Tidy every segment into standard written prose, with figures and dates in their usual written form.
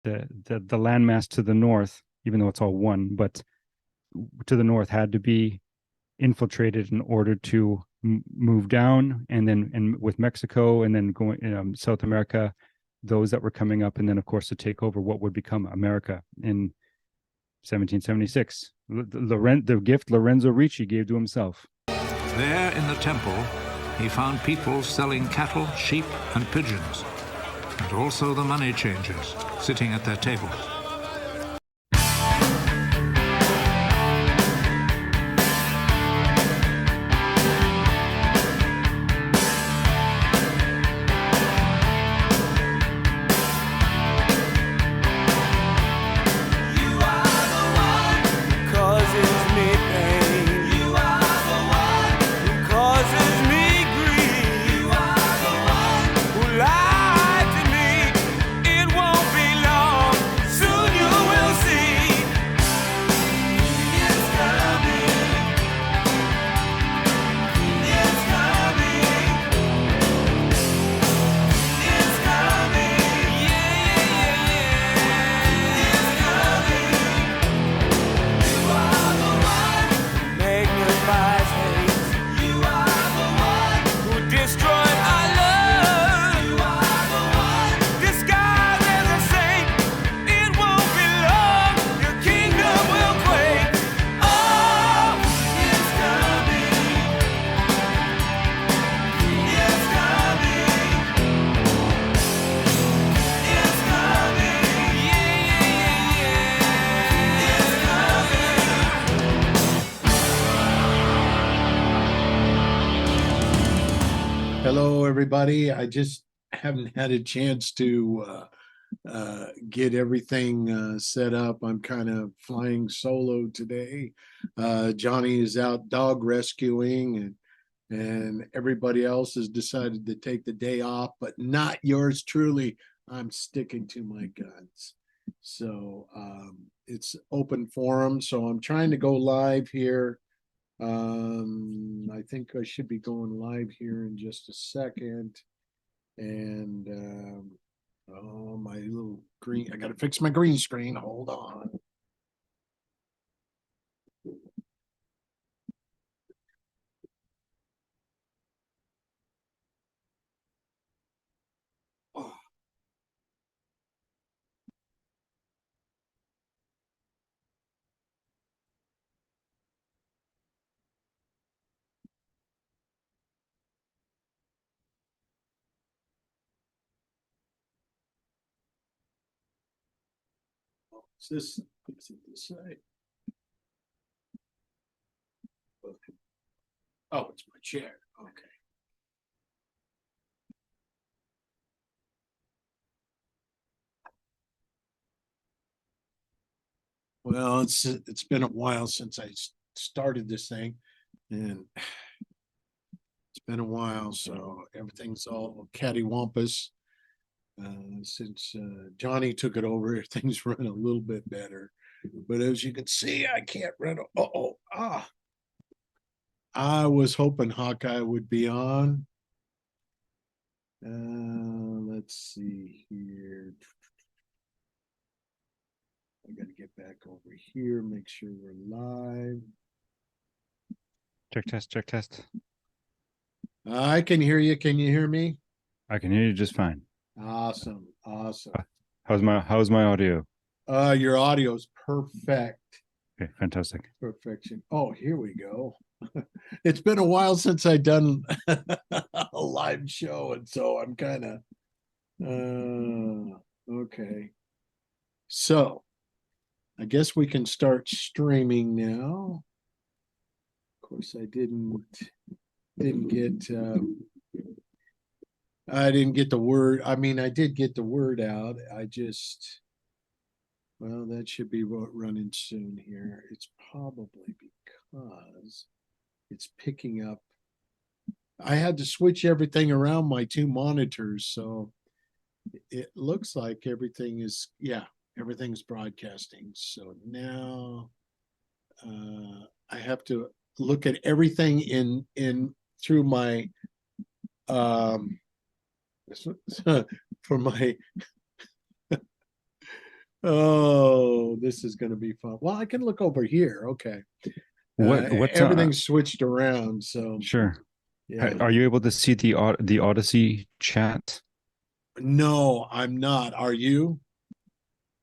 the landmass to the north, even though it's all one, but to the north had to be infiltrated in order to move down, and then and with Mexico, and then going South America, those that were coming up, and then of course to take over what would become America in 1776. The gift Lorenzo Ricci gave to himself. There in the temple, he found people selling cattle, sheep, and pigeons, and also the money changers sitting at their tables. Hello, everybody. I just haven't had a chance to get everything set up. I'm kind of flying solo today. Johnny is out dog rescuing, and everybody else has decided to take the day off, but not yours truly. I'm sticking to my guns. So it's open forum. So I'm trying to go live here. I think I should be going live here in just a second. And oh, my little green, I gotta fix my green screen. Hold on. Oh. Is it this side? Okay. Oh, it's my chair. Okay. Well, it's been a while since I started this thing, and it's been a while, so everything's all cattywampus. Since Johnny took it over, things run a little bit better. But as you can see, I can't run. I was hoping Hawkeye would be on. Let's see here. I got to get back over here, make sure we're live. Check test, check test. I can hear you. Can you hear me? I can hear you just fine. Awesome. How's my audio? Your audio's perfect. Okay, fantastic. Perfection. Oh, here we go. It's been a while since I've done a live show, and so I'm kind of okay. So I guess we can start streaming now. Of course, I didn't get I didn't get the word. I mean, I did get the word out. Well, that should be running soon here. It's probably because it's picking up. I had to switch everything around my two monitors, so it looks like everything is, everything's broadcasting. So now I have to look at everything in through my for my Oh, this is going to be fun. Well, I can look over here. Okay. What Everything's switched around. So, sure. yeah. Are you able to see the Odyssey chat? No, I'm not. Are you?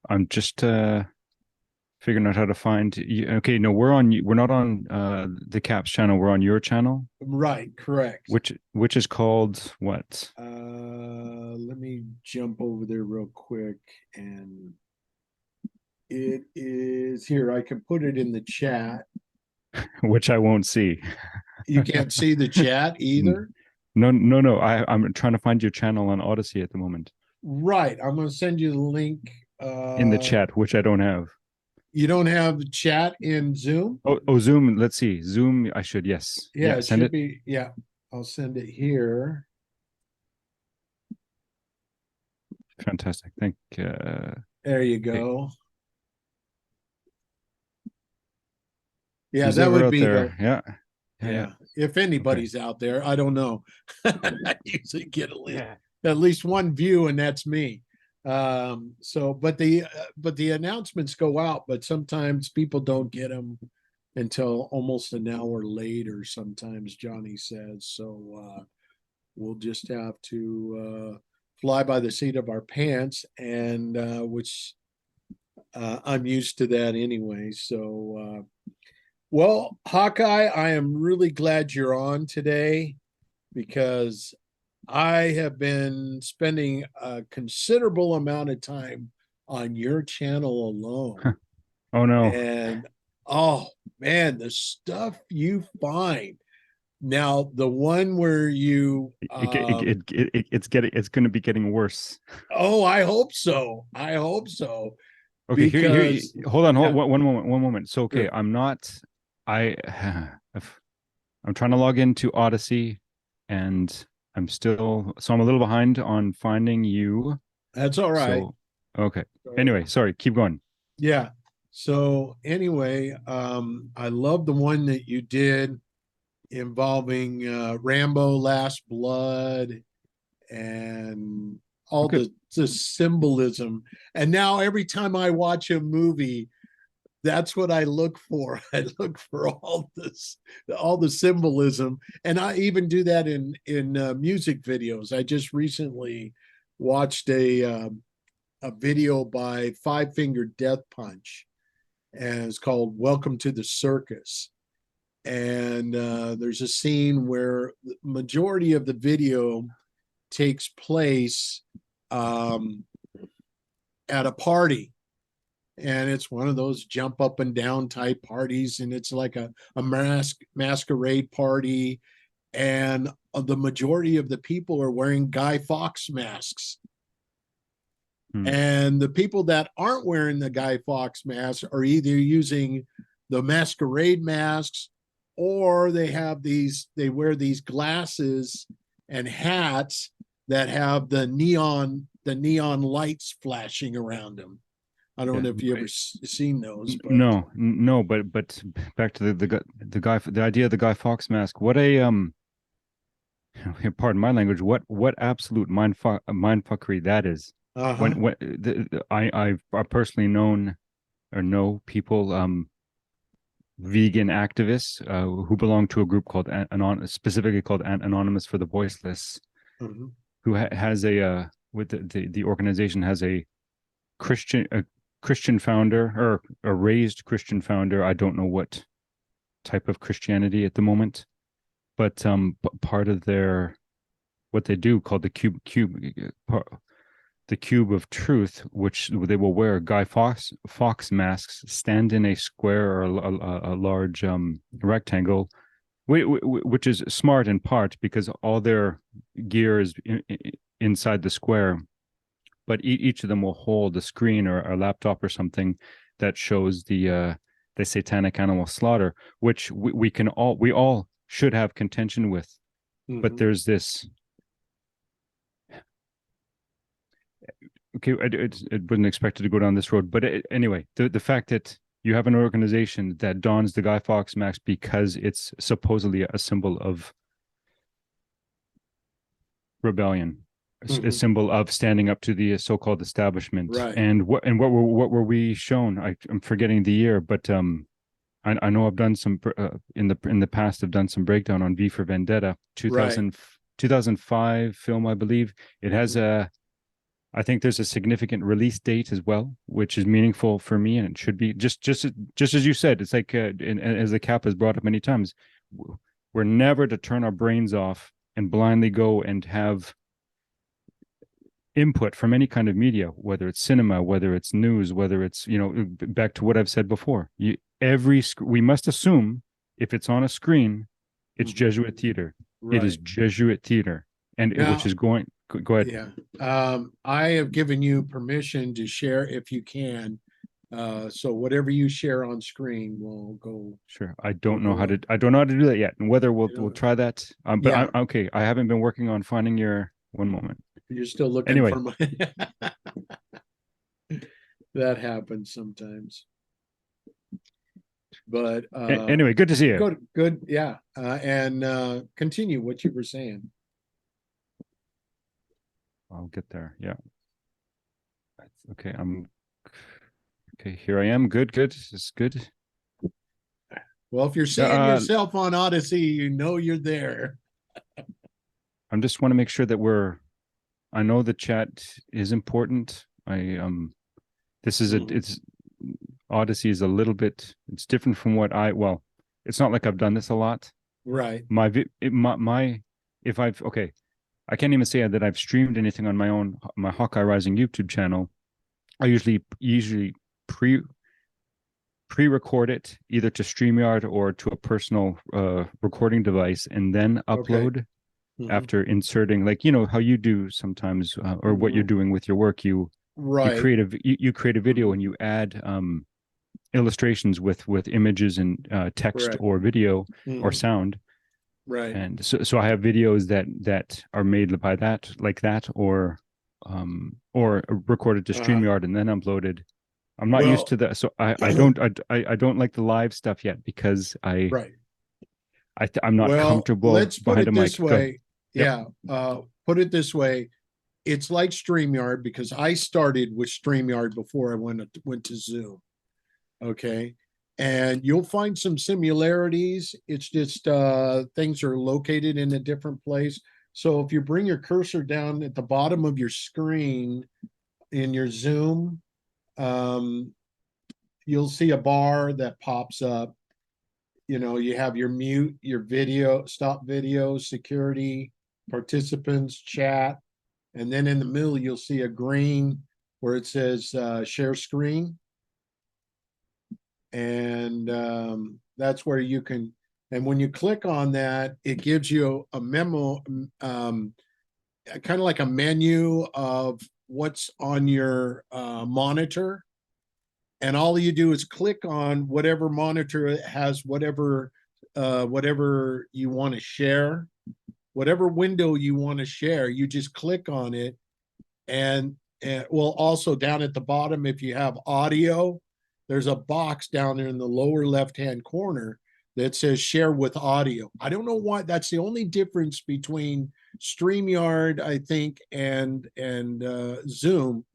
I'm just figuring out how to find you. Okay, no, we're not on the Caps channel, we're on your channel, Right, correct. which is called what? Let me jump over there real quick, and it is here. I can put it in the chat. Which I won't see. You can't see the chat either. No. I'm trying to find your channel on Odyssey at the moment. Right. I'm going to send you the link. In the chat, which I don't have. You don't have the chat in Zoom? Oh, Zoom. Let's see. Zoom. I should. Yes. Yeah, Yeah. it Send should it. be. Yeah, I'll send it here. Fantastic. Thank. There you Okay. go. Yeah, Who's that ever would out be there? Yeah. Yeah. yeah. If Okay. anybody's out there, I don't know. I usually get Yeah. at least one view, and that's me. So, but the announcements go out, but sometimes people don't get them until almost an hour later. Sometimes Johnny says so. We'll just have to fly by the seat of our pants, and which I'm used to that anyway. So, well, Hawkeye, I am really glad you're on today because I have been spending a considerable amount of time on your channel alone. Oh no. And oh man, the stuff you find. Now, the one where you It's going to be getting worse. oh, I hope so. I hope so. Okay, here, Because hold on, yeah, one moment. So, okay, sure. I, I'm trying to log into Odyssey, and so I'm a little behind on finding you. That's all right. So, okay. All right. Anyway, sorry, keep going. Yeah. So anyway, I love the one that you did involving Rambo Last Blood and all Okay. the symbolism. And now every time I watch a movie, that's what I look for. I look for all the symbolism, and I even do that in music videos. I just recently watched a video by Five Finger Death Punch, and it's called "Welcome to the Circus." And there's a scene where the majority of the video takes place um, at a party, and it's one of those jump up and down type parties, and it's like a masquerade party, and the majority of the people are wearing Guy Fawkes masks, Hmm. and the people that aren't wearing the Guy Fawkes mask are either using the masquerade masks, or they wear these glasses and hats that have the neon lights flashing around them. I don't Yeah. know if you ever seen those, but No, but back to the idea of the Guy Fawkes mask. What a pardon my language. What absolute mindfuckery that is. uh-huh. I've personally known or know people vegan activists who belong to a group called specifically called Anonymous for the Voiceless, Mm-hmm. who has a with the organization has a Christian founder or a raised Christian founder. I don't know what type of Christianity at the moment, but part of their what they do called the cube of truth, which they will wear Guy Fawkes masks, stand in a square or a large rectangle, which is smart in part because all their gear is inside the square, but each of them will hold a screen or a laptop or something that shows the satanic animal slaughter, which we all should have contention with. But Mm-hmm. there's this okay, it wasn't expected to go down this road, but anyway, the fact that you have an organization that dons the Guy Fawkes mask because it's supposedly a symbol of rebellion. a symbol of standing up to the so-called establishment. Right. And what were we shown? I'm forgetting the year, but I know I've done some in the past. I've done some breakdown on V for Vendetta, Right. 2005 film, I believe. It has I think there's a significant release date as well, which is meaningful for me, and it should be just as you said. It's like and as the cap has brought up many times, we're never to turn our brains off and blindly go and have input from any kind of media, whether it's cinema, whether it's news, whether it's, back to what I've said before. We must assume if it's on a screen, it's Jesuit theater. It is Right. Jesuit theater, and which Now, is going. Go ahead. yeah. I have given you permission to share if you can. So whatever you share on screen will go. Sure. I will don't know go how to. up. I don't know how to do that yet, and whether we'll You we'll know, try that. But yeah, okay. I haven't been working on finding your one moment. you're still looking Anyway, for my. That happens sometimes. But anyway, good to see you. good, yeah. And continue what you were saying. I'll get there. Yeah. Okay. Okay. Here I am. Good. It's good. Well, if you're seeing yourself on Odyssey, you know you're there. I just want to make sure that I know the chat is important. This is it's Odyssey is a little bit, it's different from well, it's not like I've done this a lot. Right. If I've, okay, I can't even say that I've streamed anything on my Hawkeye Rising YouTube channel. I usually pre-record it either to StreamYard or to a personal recording device and then upload after inserting, like, how you do sometimes, or what you're doing with your work. You create a video and you add illustrations with images and text or video or sound. Right. And so I have videos that are made by that, like that, or recorded to StreamYard and then uploaded. I'm not used to that, so I don't like the live stuff yet because I'm not comfortable. Let's put behind it a mic. this way. Yep. Yeah. Put it this way. It's like StreamYard because I started with StreamYard before I went to Zoom. Okay. And you'll find some similarities. It's just things are located in a different place. So if you bring your cursor down at the bottom of your screen in your Zoom, you'll see a bar that pops up. You have your mute, your video, stop video, security, participants, chat. And then in the middle, you'll see a green where it says share screen. And that's where you can, and when you click on that, it gives you a memo, kind of like a menu of what's on your monitor. And all you do is click on whatever monitor has whatever you want to share, whatever window you want to share. You just click on it, and well, also down at the bottom, if you have audio, there's a box down there in the lower left-hand corner that says share with audio. I don't know why. That's the only difference between StreamYard, I think, and Zoom.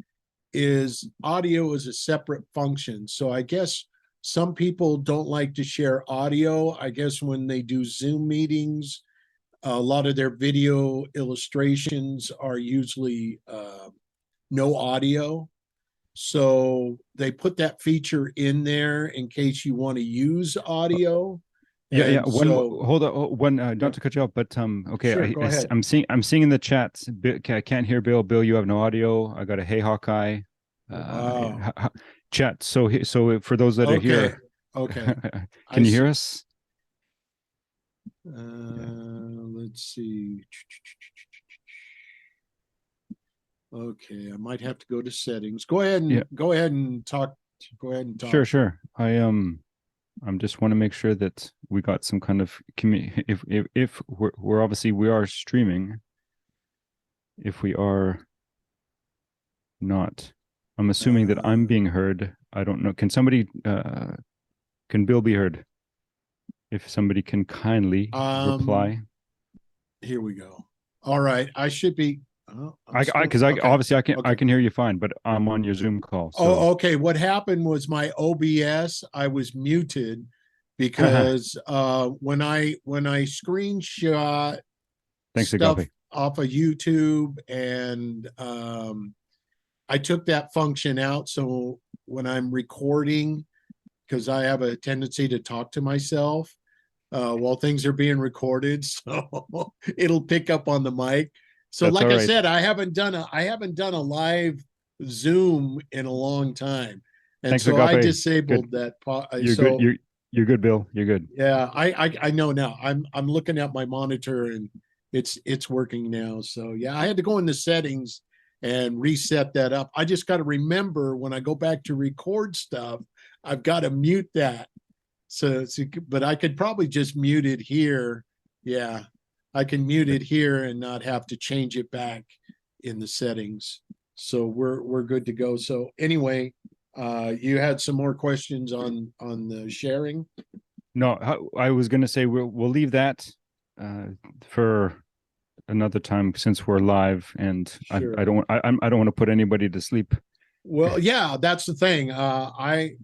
Is audio is a separate function. So I guess some people don't like to share audio. I guess when they do Zoom meetings, a lot of their video illustrations are usually no audio. So they put that feature in there in case you want to use audio. Yeah. Hold on. Not to cut you off, but okay. Sure, go ahead. I'm seeing in the chat. I can't hear Bill. Bill, you have no audio. I got a Hey Hawkeye. Chat. So for those that are here, okay. Can you hear us? Let's see. Okay, I might have to go to settings. Go ahead and talk. Go ahead and talk. Sure. I'm just want to make sure that we got some kind of if we're obviously we are streaming. If we are not, I'm assuming that I'm being heard. I don't know. Can Bill be heard? If somebody can kindly reply. Here we go. All right, I should be. Oh, I'm I still because I okay. obviously I Okay. can hear you fine, but I'm on your Zoom call. So Oh, okay. What happened was my OBS, I was muted thanks, because when I screenshot stuff Agape. off of YouTube and I took that function out. So when I'm recording, because I have a tendency to talk to myself while things are being recorded, so it'll pick up on the mic. So, That's like all I right. said, I haven't done a live Zoom in a long time, and Thanks, so I Agape. Good. disabled that. You're good. So You're good, Bill. You're good. yeah, I know now. I'm looking at my monitor and it's working now. So yeah, I had to go in the settings and reset that up. I just got to remember when I go back to record stuff, I've got to mute that. But I could probably just mute it here. Yeah, I can mute it here and not have to change it back in the settings. So we're good to go. So anyway, you had some more questions on the sharing. No, I was gonna say we'll leave that uh, for another time since we're live, and I Sure. don't I don't want to put anybody to sleep. Well, yeah, that's the thing. I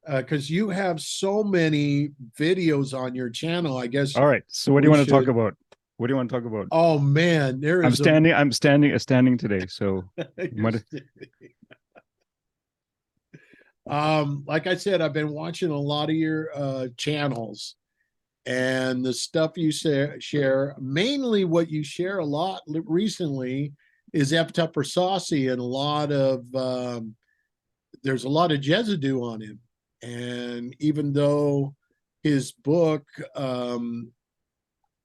because you have so many videos on your channel, I guess All right. So what do you we want to talk should. about? What do you want to talk about? Oh man, there I'm is a. standing. I'm standing today. So what? Like I said, I've been watching a lot of your channels and the stuff you share. Mainly, what you share a lot recently is F. Tupper Saucy, and a lot of there's a lot of Jesuit on him. And even though his book, oh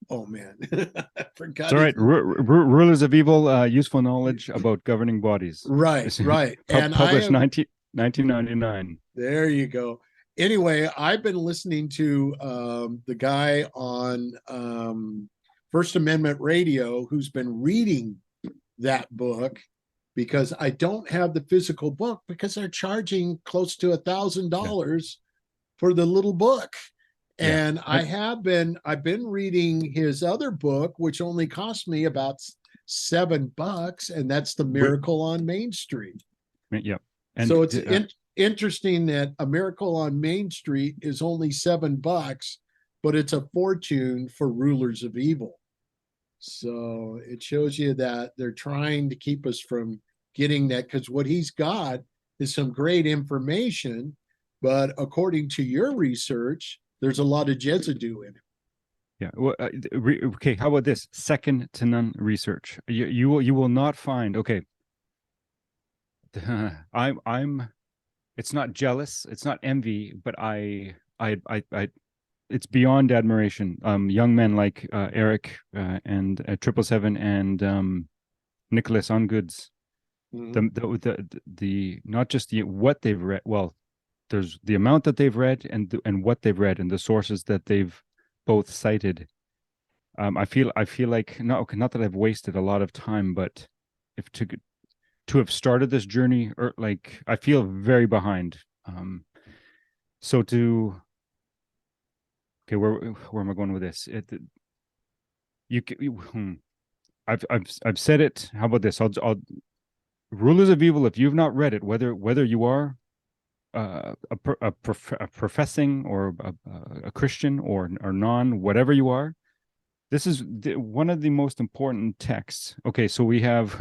man, I It's forgot all his. right. Rulers of Evil, useful knowledge about governing bodies. Right, right. And I Published have, 1999. there you go. Anyway, I've been listening to the guy on First Amendment Radio who's been reading that book because I don't have the physical book because they're charging close to Yeah. $1,000 for the little book. Yeah. And I've been reading his other book, which only cost me about $7, and that's The Wait, Miracle on Main Street. yeah. So And it's interesting that A Miracle on Main Street is only $7, but it's a fortune for rulers of evil. So it shows you that they're trying to keep us from getting that because what he's got is some great information, but according to your research, there's a lot of Jesuit in it. yeah. Well, okay. How about this? Second to none research. You will not find. Okay. I'm. It's not jealous. It's not envy. But I it's beyond admiration. Young men like Eric and 777 and Nicholas Ongoods. Mhm. The not just the what they've read. Well, there's the amount that they've read and what they've read and the sources that they've both cited. I feel like not that I've wasted a lot of time, but if to have started this journey or like I feel very behind. So to okay, where am I going with this? I've said it. How about this? I'll Rulers of Evil. If you've not read it, whether you are a professing or a Christian or non, whatever you are, this is one of the most important texts. Okay, so we have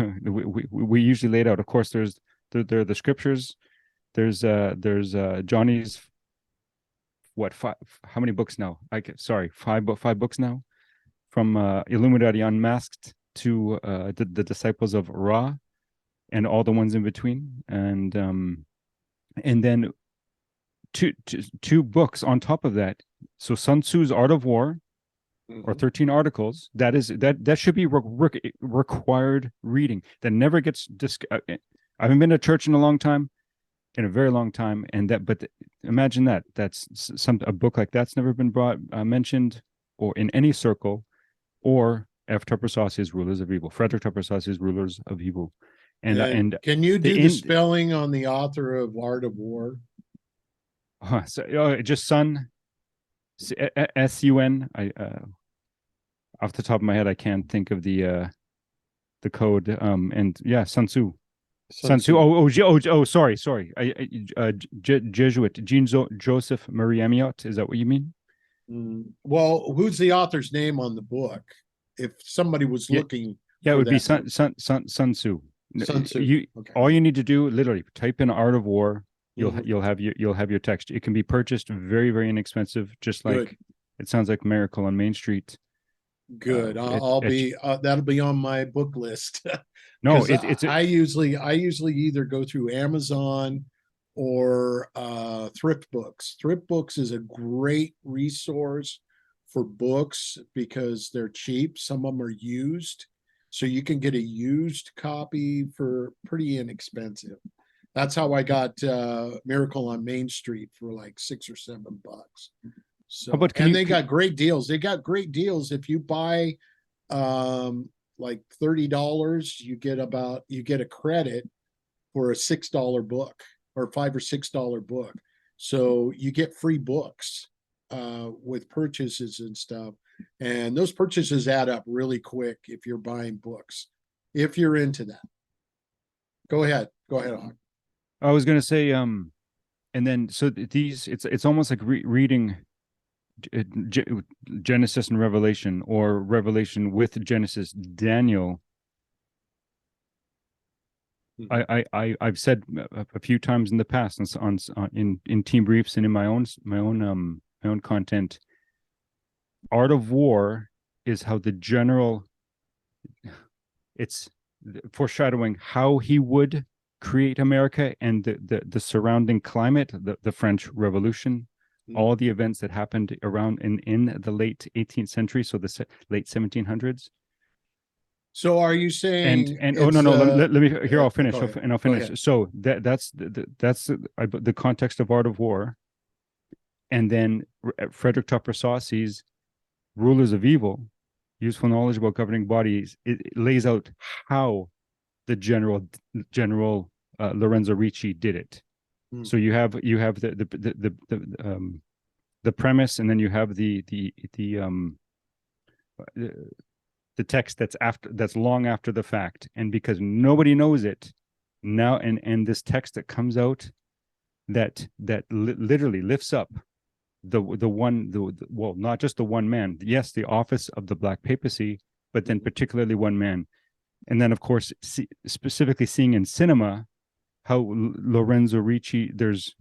we usually laid out. Of course, there are the scriptures. There's Johnny's what five? How many books now? Sorry, five books now from Illuminati Unmasked to the Disciples of Ra and all the ones in between, and then two books on top of that. So Sun Tzu's Art of War, or Mhm. 13 articles. That should be required reading. That never gets I haven't been to church in a long time, in a very long time, and imagine that's a book like that's never been brought mentioned or in any circle, or F. Tupper Saucy's Rulers of Evil, Frederick Tupper Saucy's Rulers of Evil, And and can you the do the in spelling on the author of Art of War? just Sun Sun. I off the top of my head I can't think of the the code. And yeah, Sun Tzu. Sun Sun Tzu. Tzu. Sorry. Jesuit Joseph Marie Amiot. Is that what you mean? Well, who's the author's name on the book? If somebody was Yeah, looking yeah, it for would be that book. Sun Tzu. Sun Tzu. You Okay. all you need to do, literally, type in Art of War. Mhm. You'll have your text. It can be purchased very, very inexpensive, just Good. like it sounds like Miracle on Main Street. Good. It, I'll it be that'll be on my book list. no, Because I usually either go through Amazon or thrift books. Thrift books is a great resource for books because they're cheap. Some of them are used, so you can get a used copy for pretty inexpensive. That's how I got Miracle on Main Street for like $6 or $7. how So, about and they got great deals. They got great deals. If you buy like $30, you get a credit for a $6 book or $5 or $6 book. So you get free books with purchases and stuff. And those purchases add up really quick if you're buying books, if you're into that. Go ahead. Go ahead, Hawk. I was gonna say, and then so these, it's almost like reading Genesis and Revelation, or Revelation with Genesis, Daniel. I've said a few times in the past in team briefs and in my own content. Art of War is how the general. It's foreshadowing how he would create America and the surrounding climate, the French Revolution, all the events that happened around in the late 18th century, so the late 1700s. So are you saying And oh no, let me here, I'll finish. I'll finish. So that's the context of Art of War. And then Frederick Tupper Saucy's Rulers of Evil, Useful Knowledge About Governing Bodies. It lays out how the general Lorenzo Ricci did it. So you have the premise, and then you have the text that's long after the fact. And because nobody knows it now, and this text that comes out that literally lifts up well, not just the one man, yes, the office of the Black Papacy, but then particularly one man. And then, of course, specifically seeing in cinema how Lorenzo Ricci, there's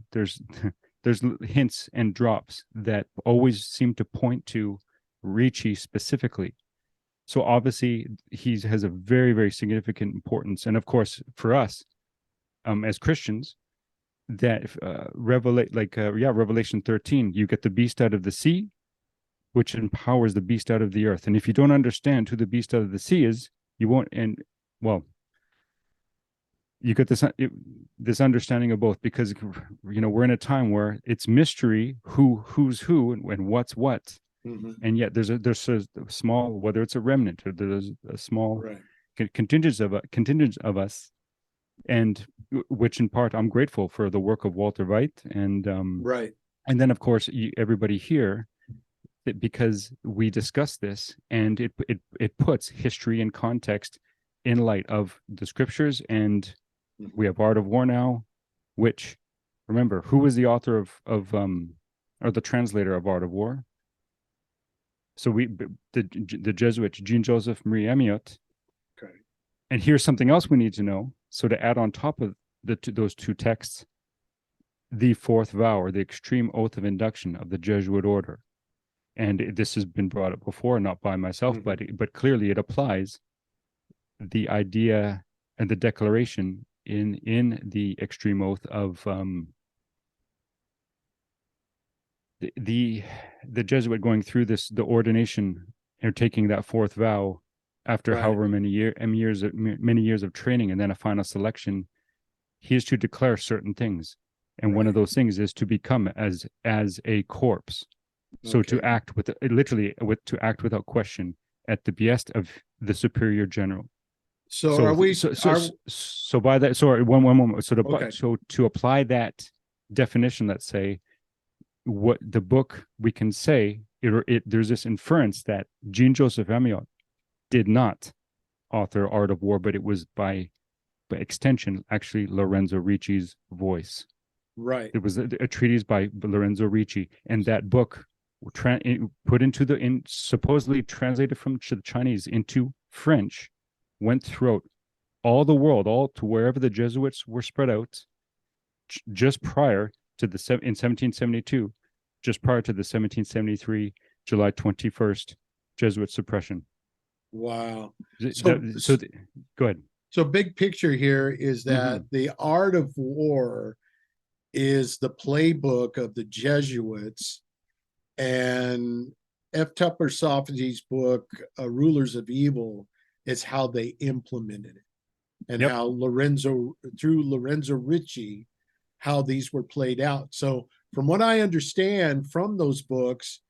hints and drops that always seem to point to Ricci specifically. So obviously he has a very, very significant importance. And of course, for us as Christians, that Revelation 13, you get the beast out of the sea, which empowers the beast out of the earth. And if you don't understand who the beast out of the sea is, you won't. And well, you get this understanding of both, because we're in a time where it's mystery who's who and what's what. And yet there's a small, whether it's a remnant or there's a small contingent of us, and which in part I'm grateful for the work of Walter Veit, and and then of course everybody here, because we discuss this, and it puts history and context in light of the scriptures. And we have Art of War now, which, remember, who was the author of or the translator of Art of War? So the Jesuit Jean-Joseph Marie Amiot. Okay. And here's something else we need to know. So to add on top of those two texts, the fourth vow, or the extreme oath of induction of the Jesuit order. And this has been brought up before, not by myself, but clearly it applies. The idea and the declaration in the extreme oath of the Jesuit going through the ordination, or taking that fourth vow after however many years of training, and then a final selection. He is to declare certain things, and one of those things is to become as a corpse. So to act to act without question at the behest of the superior general. So are we? So by that, sorry, one moment. So to apply that definition, let's say, what the book, we can say there's this inference that Jean-Joseph Amiot did not author Art of War, but it was by extension actually Lorenzo Ricci's voice. Right. It was a treatise by Lorenzo Ricci, and that book put into supposedly translated from the Chinese into French, went throughout all the world, all to wherever the Jesuits were spread out, just prior to in 1772, just prior to the 1773 July 21st Jesuit suppression. Wow. Go ahead. So big picture here is that Mhm. the Art of War is the playbook of the Jesuits, and F. Tupper Sophates' book, Rulers of Evil, is how they implemented it, and Yep. how through Lorenzo Ricci, how these were played out. So from what I understand from those books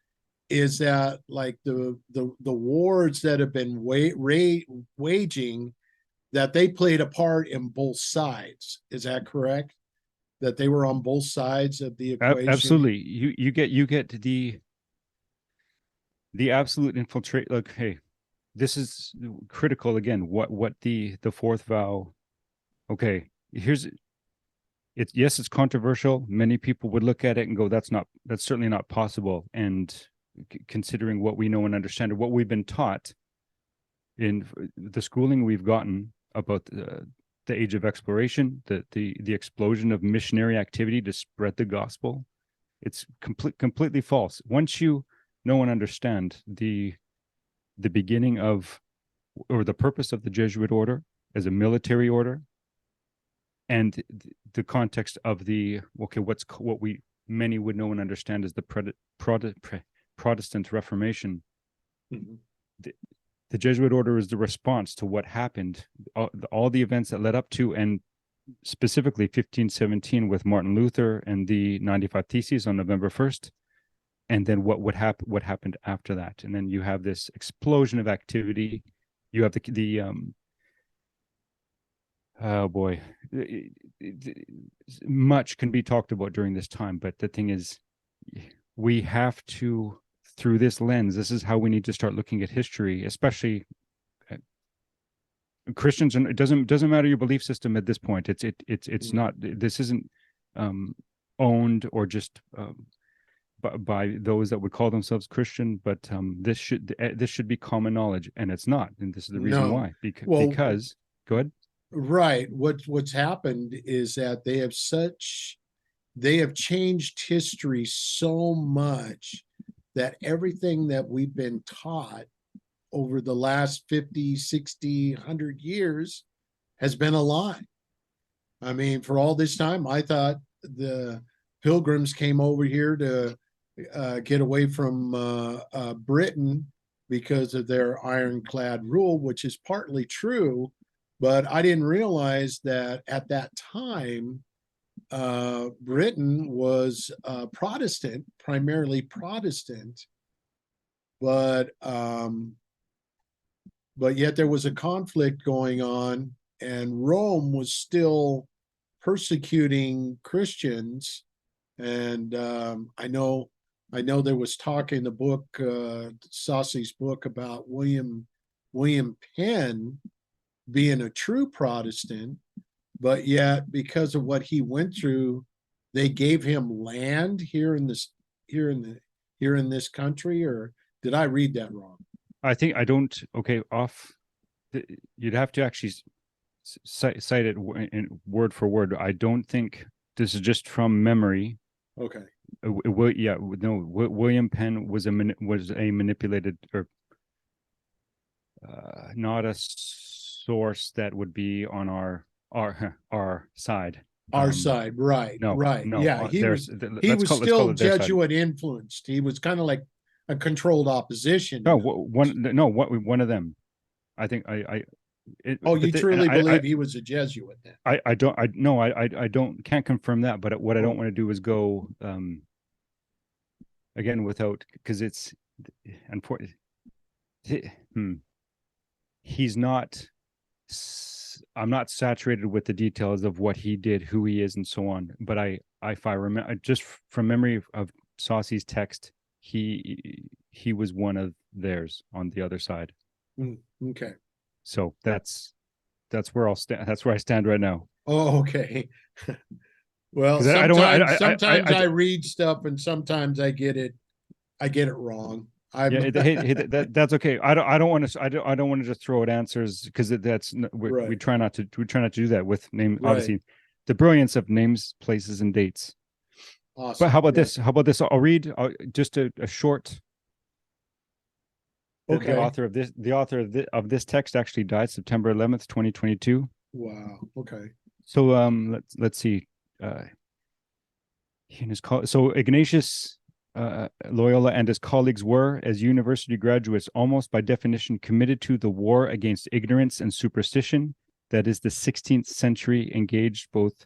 is that like the wars that have been waging, that they played a part in both sides. Is that correct? That they were on both sides of the equation? Absolutely. You get the absolute infiltrate. Like, hey, this is critical again. What the fourth vow? Okay, here's it. Yes, it's controversial. Many people would look at it and go, that's certainly not possible. And considering what we know and understand, or what we've been taught in the schooling we've gotten about the age of exploration, the explosion of missionary activity to spread the gospel, it's completely false. Once you know and understand the beginning of, or the purpose of the Jesuit order as a military order, and the context of what we many would know and understand as the Protestant Reformation. Mhm. The Jesuit order is the response to what happened, all the events that led up to, and specifically 1517 with Martin Luther and the 95 Theses on November 1st, and then what happened after that. And then you have this explosion of activity. You have the oh boy, much can be talked about during this time, but the thing is, we have to, through this lens, this is how we need to start looking at history, especially Christians. And it doesn't matter your belief system at this point. It's not, this isn't owned or just by those that would call themselves Christian, but this should be common knowledge, and it's not. And this is the reason No. why. Well, Because go ahead. right. What's happened is that they have changed history so much that everything that we've been taught over the last 50, 60, 100 years has been a lie. I mean, for all this time, I thought the pilgrims came over here to get away from Britain because of their ironclad rule, which is partly true. But I didn't realize that at that time, Britain was Protestant, primarily Protestant, but yet there was a conflict going on, and Rome was still persecuting Christians. And I know there was talk in the book, Saucy's book, about William Penn being a true Protestant, but yet because of what he went through, they gave him land here in this country. Or did I read that wrong? I think I don't. Okay, you'd have to actually cite it in word for word. I don't think this is just from memory. Okay. William Penn was a manipulated, or not a source that would be on our side. Our side, right? No, right. no. Yeah, he was Let's call still it their side. Jesuit influenced. He was kind of like a controlled opposition. No, one of them. I think you truly believe he was a Jesuit then? I don't can't confirm that, but what I don't want to do is go again without, because it's important. He's not. I'm not saturated with the details of what he did, who he is, and so on. But if I remember, just from memory of Saucy's text, he was one of theirs on the other side. Okay. So that's where I'll stand. That's where I stand right now. Oh, okay. Well, Because I don't want. sometimes I read stuff and sometimes I get it wrong. Yeah, I'm that's okay. I don't want to. I don't want to just throw out answers because we right, try not to. We try not to do that with name. right. Obviously, the brilliance of names, places, and dates. But Awesome. how about Yeah. this? How about this? I'll read just a short. The Okay. author of this text actually died September 11th, 2022. Wow. Okay. So let's see. So Ignatius Loyola and his colleagues were, as university graduates, almost by definition committed to the war against ignorance and superstition that is the 16th century engaged both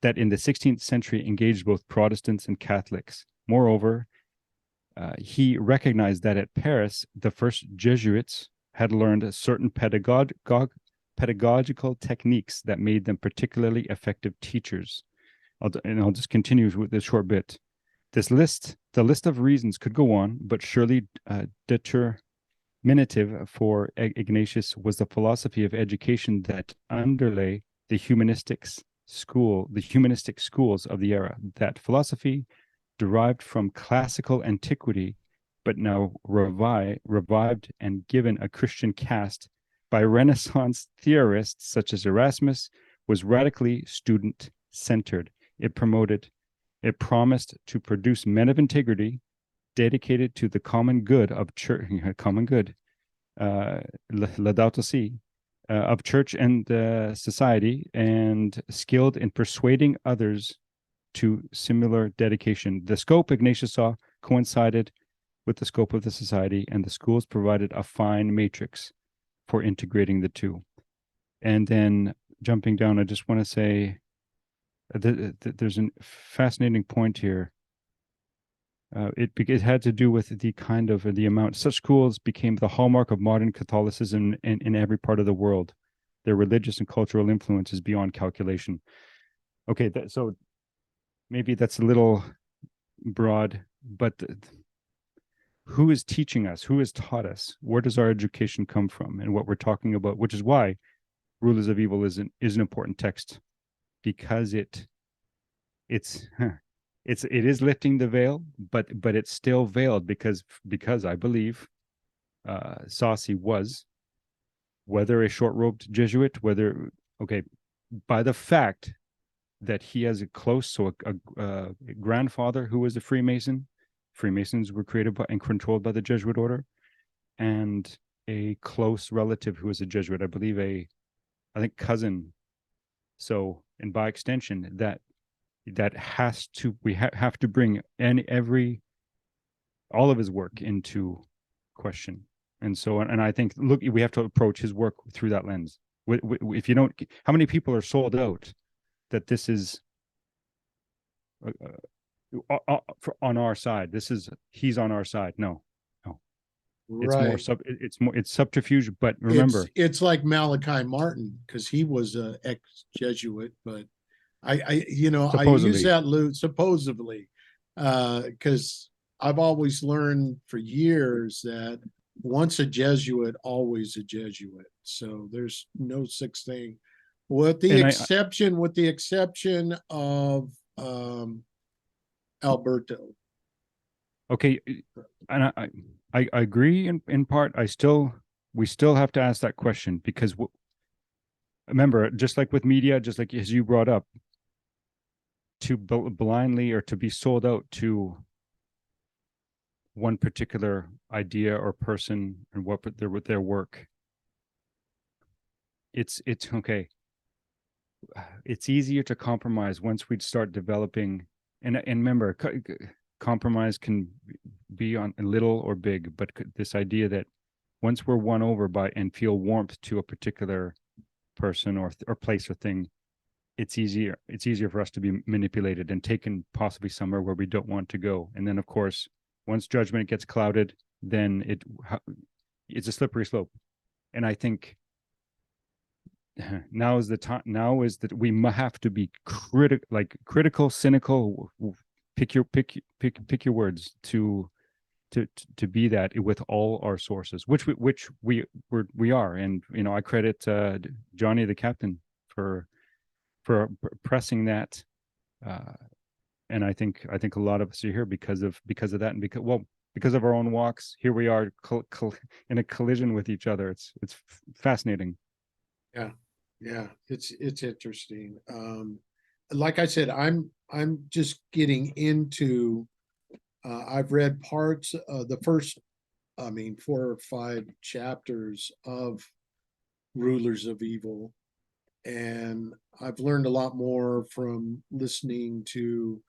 that in the 16th century engaged both Protestants and Catholics. Moreover, he recognized that at Paris, the first Jesuits had learned certain pedagogical techniques that made them particularly effective teachers. I'll just continue with this short bit. The list of reasons could go on, but surely determinative for Ignatius was the philosophy of education that underlay the humanistic schools of the era. That philosophy derived from classical antiquity, but now revived and given a Christian cast by Renaissance theorists such as Erasmus, was radically student-centered. It promised to produce men of integrity, dedicated to the common good of church, common good, Laudato Si, of church and society, and skilled in persuading others to similar dedication. The scope Ignatius saw coincided with the scope of the society, and the schools provided a fine matrix for integrating the two. And then jumping down, I just want to say there's a fascinating point here. It had to do with the kind of the amount. Such schools became the hallmark of modern Catholicism in every part of the world. Their religious and cultural influence is beyond calculation. Okay, so maybe that's a little broad, but who is teaching us? Who has taught us? Where does our education come from? And what we're talking about, which is why Rulers of Evil is an important text, because it is lifting the veil, but it's still veiled because I believe Saucy was, whether a short-robed Jesuit, by the fact that he has a grandfather who was a Freemason. Freemasons were created by and controlled by the Jesuit order, and a close relative who was a Jesuit, I believe I think cousin. So, and by extension, that has to have to bring all of his work into question. And so, and I think, look, we have to approach his work through that lens. If you don't, how many people are sold out that this is on our side? He's on our side. No, Right. it's subterfuge. But remember, it's like Malachi Martin because he was a ex-Jesuit, but I use supposedly, that supposedly because I've always learned for years that once a Jesuit, always a Jesuit. So there's no such thing. With the and exception of Alberto. okay, and I agree in part. We still have to ask that question because remember, just like with media, just like as you brought up, to blindly or to be sold out to one particular idea or person and what their work, it's okay. It's easier to compromise once we start developing, and remember, compromise can be on little or big, but this idea that once we're won over by and feel warmth to a particular person or place or thing, it's easier for us to be manipulated and taken possibly somewhere where we don't want to go. And then of course, once judgment gets clouded, then it's a slippery slope. And I think now is the time. Now is that we have to be critical, cynical. Pick your words to to be that with all our sources, which we are. And I credit Johnny the captain for pressing that. And I think a lot of us are here because of that, and because of our own walks. Here we are in a collision with each other. It's fascinating. Yeah, it's interesting. Like I said, I'm just getting into. I've read parts of the first, 4 or 5 chapters of Rulers of Evil, and I've learned a lot more from listening to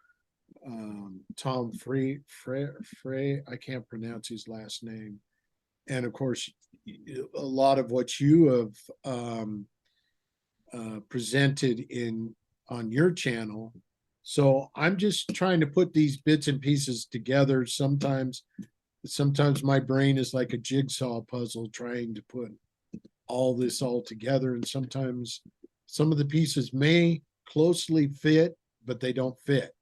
Tom Frey. I can't pronounce his last name, and of course, a lot of what you have presented on your channel. So I'm just trying to put these bits and pieces together. Sometimes my brain is like a jigsaw puzzle trying to put all this all together, and sometimes some of the pieces may closely fit, but they don't fit.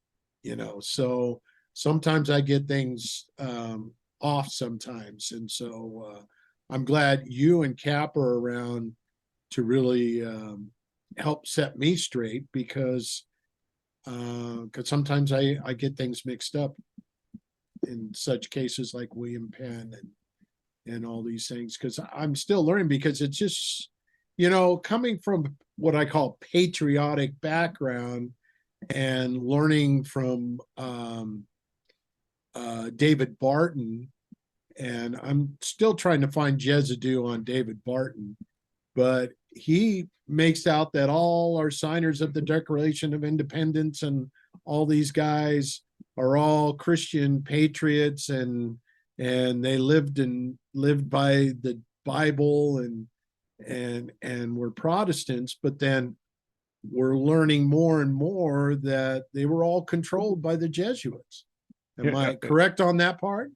So sometimes I get things off sometimes, and so I'm glad you and Cap are around to really help set me straight, because sometimes I get things mixed up in such cases like William Penn and all these things, because I'm still learning, because it's just, coming from what I call patriotic background and learning from David Barton, and I'm still trying to find Jesuit on David Barton, but he makes out that all our signers of the Declaration of Independence and all these guys are all Christian patriots, and they lived by the Bible, and were Protestants. But then we're learning more and more that they were all controlled by the Jesuits. Am I correct on that part?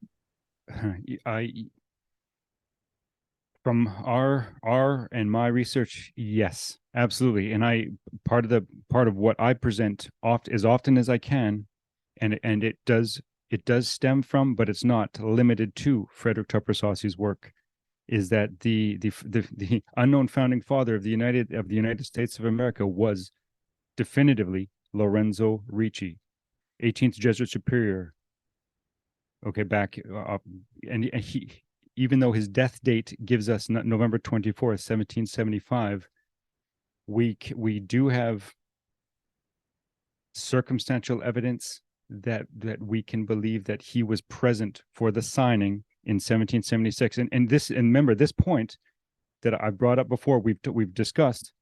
From our and my research, yes, absolutely. And part of what I present as often as I can, and it does stem from, but it's not limited to, Frederick Tupper Saucy's work, is that the unknown founding father of the United States of America was definitively Lorenzo Ricci, 18th Jesuit superior. Okay, back and he, even though his death date gives us November 24th, 1775, we do have circumstantial evidence that we can believe that he was present for the signing in 1776. And remember, this point that I brought up before, we've discussed,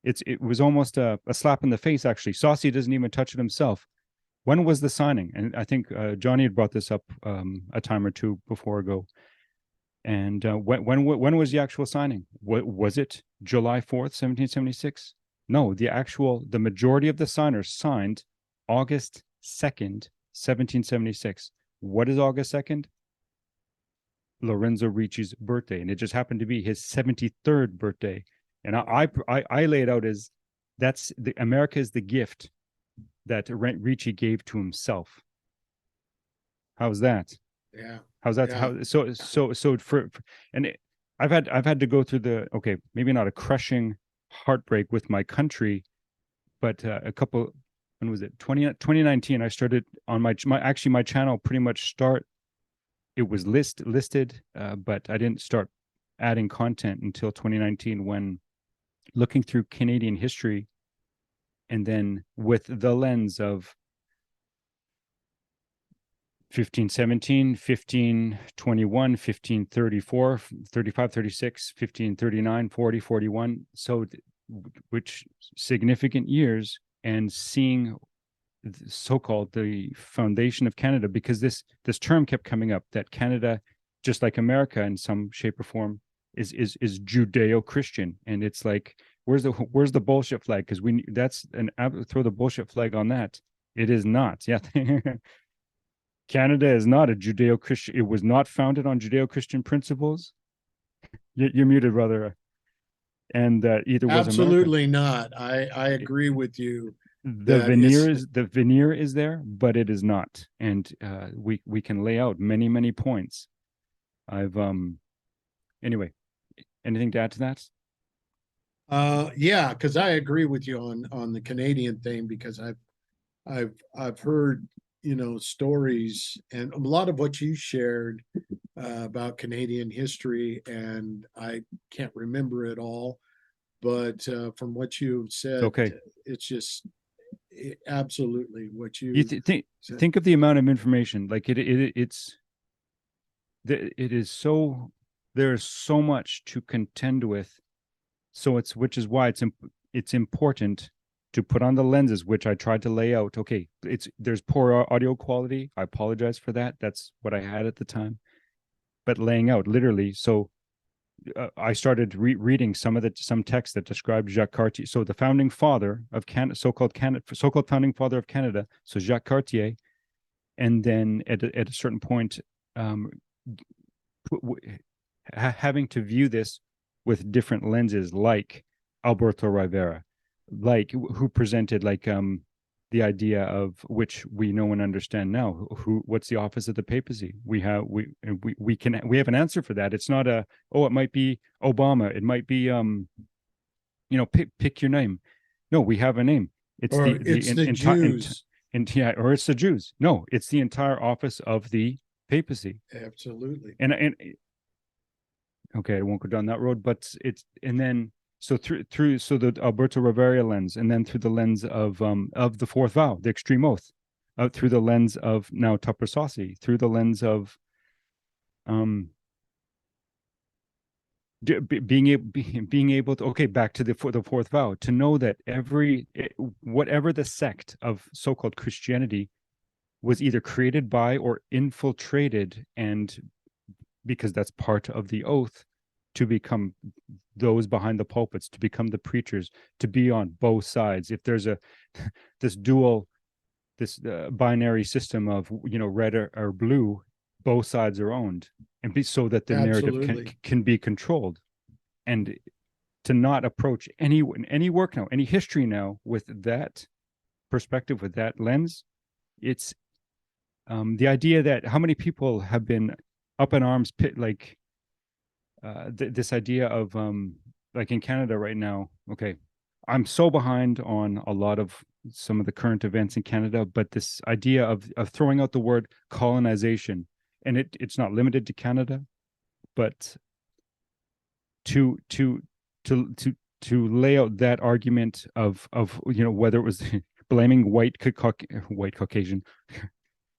it was almost a slap in the face, actually. Saucy doesn't even touch it himself. When was the signing? And I think Johnny had brought this up a time or two before ago. And when was the actual signing? Was it July 4th, 1776? No, the majority of the signers signed August 2nd, 1776. What is August 2nd? Lorenzo Ricci's birthday, and it just happened to be his 73rd birthday. And I lay it out as America is the gift that Ricci gave to himself. How's that? Yeah. How's that? Yeah. I've had to go through maybe not a crushing heartbreak with my country, but when was it? 2019, I started on my channel pretty much it was listed, but I didn't start adding content until 2019, when looking through Canadian history, and then with the lens of 1517, 1521, 1534, 35, 36, 1539, 40, 41. So, which significant years, and seeing so-called the foundation of Canada, because this term kept coming up, that Canada, just like America in some shape or form, is Judeo-Christian. And it's like, where's the bullshit flag? Because throw the bullshit flag on that. It is not. Yeah. Canada is not a Judeo-Christian. It was not founded on Judeo-Christian principles. You're muted, brother. And either was Absolutely America. not. I agree with you. that it's the veneer is there, but it is not. And we can lay out many points. I've anyway, anything to add to that? yeah, because I agree with you on the Canadian thing, because I've heard, stories, and a lot of what you shared about Canadian history, and I can't remember it all, but from what you've It's said, okay. it's just absolutely what You you said. think of the amount of information. Like it is so, there is so much to contend with. So it's, which is why it's important to put on the lenses, which I tried to lay out. Okay, there's poor audio quality. I apologize for that. That's what I had at the time. But laying out literally, so I started reading some texts that described Jacques Cartier. So the founding father of Canada, so-called founding father of Canada, so Jacques Cartier, and then at a certain point, um, having to view this with different lenses, like Alberto Rivera, like who presented the idea of, which we know and understand now, what's the office of the papacy. We have an answer for that. It's not it might be Obama, it might be pick your name. No, we have a name. It's Or it's the Jews. Yeah, or it's the Jews. No, it's the entire office of the papacy. Absolutely. And okay, I won't go down that road, but and then so through so the Alberto Rivera lens, and then through the lens of the fourth vow, the extreme oath, through the lens of now Tupper Saucy, through the lens of being able to, okay, back to the fourth vow, to know that whatever the sect of so-called Christianity was either created by or infiltrated, and because that's part of the oath, to become those behind the pulpits, to become the preachers, to be on both sides. If there's this binary system of red or blue, both sides are owned, and so that the narrative can be controlled. And to not approach any work now, any history now, with that perspective, with that lens, it's the idea that how many people have been up in arms, this idea of like in Canada right now. Okay, I'm so behind on a lot of some of the current events in Canada, but this idea of throwing out the word colonization, and it's not limited to Canada, but to lay out that argument of whether it was blaming the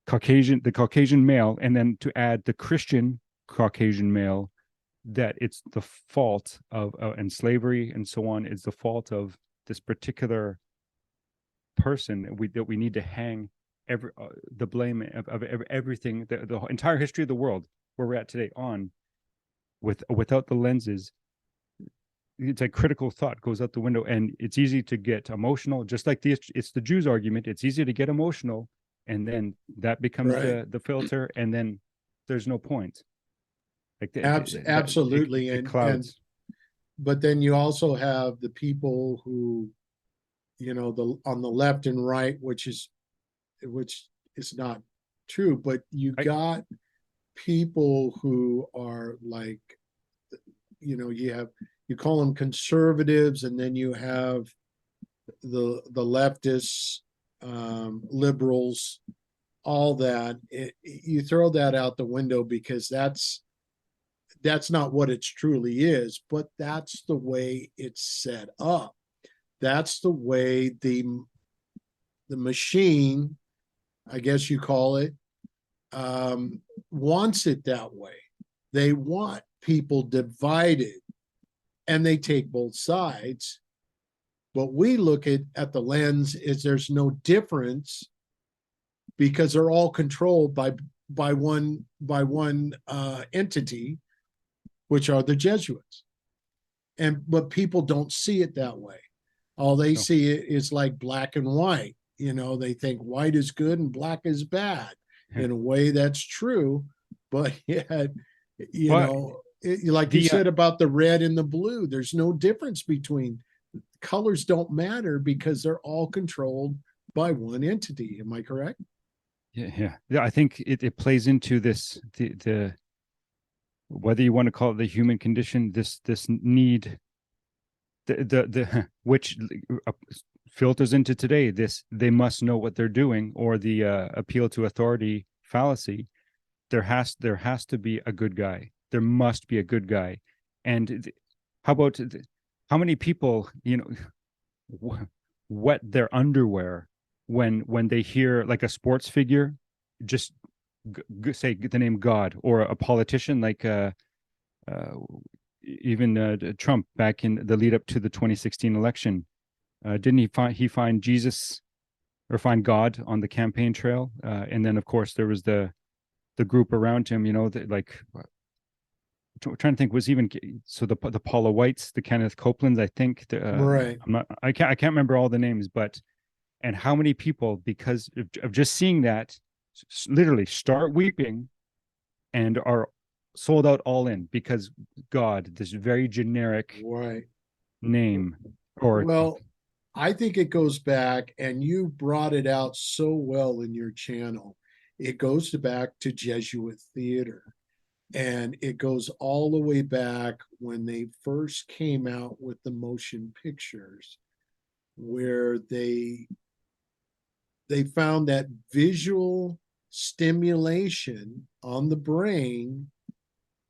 Caucasian male, and then to add the Christian Caucasian male, that it's the fault of and slavery and so on is the fault of this particular person, that we need to hang the blame of everything, the entire history of the world where we're at today on, without the lenses. It's like critical thought goes out the window, and it's easy to get emotional, just like it's the Jews argument. It's easy to get emotional, and then that becomes the filter, and then there's no point. Like absolutely. It clouds. But then you also have the people who, on the left and right, which is not true, but you got people who are like, you call them conservatives, and then you have the leftists, liberals, all that. You throw that out the window, because that's not what it truly is, but that's the way it's set up. That's the way the machine, I guess you call it, wants it that way. They want people divided, and they take both sides. But we look at the lens is there's no difference, because they're all controlled by one entity, which are the Jesuits. But people don't see it that way. All they see it is like black and white. They think white is good and black is bad. In a way, that's true, but yet, like you said about the red and the blue, there's no difference between colors don't matter because they're all controlled by one entity. Am I correct? Yeah. I think it plays into this the whether you want to call it the human condition, this need, the which filters into today, this they must know what they're doing, or the appeal to authority fallacy. There has to be a good guy. There must be a good guy. And how about how many people, wet their underwear when they hear like a sports figure just say the name God, or a politician like uh, even Trump back in the lead up to the 2016 election. Didn't he find Jesus, or find God on the campaign trail? And then of course there was the group around him, that, like, trying to think, was even so the Paula Whites, the Kenneth Copelands, I think. Right. I can't remember all the names, but and how many people, because of just seeing that, literally start weeping and are sold out all in because God, this very generic Right. name, or Well, I think it goes back, and you brought it out so well in your channel. It goes back to Jesuit theater. And it goes all the way back when they first came out with the motion pictures, where they found that visual stimulation on the brain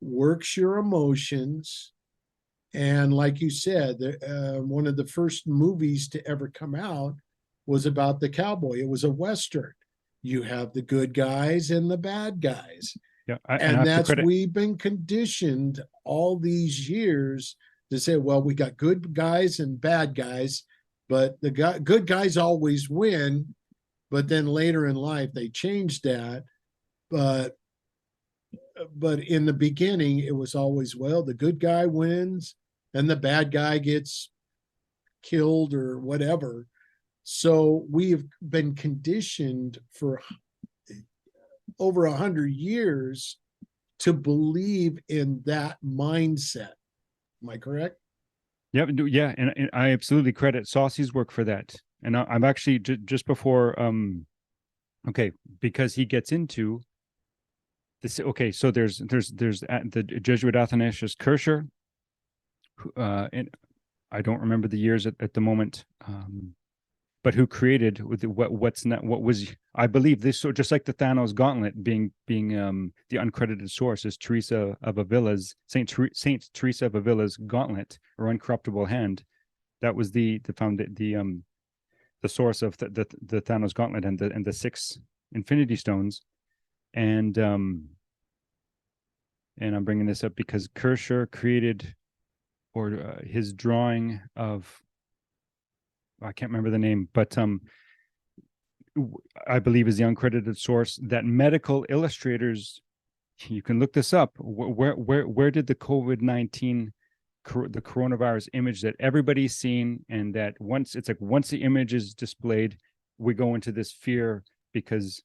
works your emotions. And like you said, one of the first movies to ever come out was about the cowboy. It was a Western. You have the good guys and the bad guys. yeah, and I And have to that's, credit. we've been conditioned all these years to say, well, we got good guys and bad guys, but the good guys always win. But then later in life, they changed that. But in the beginning, it was always, well, the good guy wins and the bad guy gets killed or whatever. So we've been conditioned for over 100 years to believe in that mindset. Am I correct? Yeah, and I absolutely credit Saucy's work for that. And I'm actually just before, okay, because he gets into this. Okay, so there's the Jesuit Athanasius Kircher, and I don't remember the years at the moment, but who created what's not what was, I believe, this, so just like the Thanos gauntlet being the uncredited source is Teresa of Avila's Saint Teresa of Avila's gauntlet, or uncorruptible hand. That was the source of the Thanos gauntlet and the six Infinity Stones. And I'm bringing this up because Kircher created, or his drawing of, I can't remember the name, but I believe is the uncredited source that medical illustrators, you can look this up. Where did the COVID-19, the coronavirus image that everybody's seen, and that once the image is displayed, we go into this fear because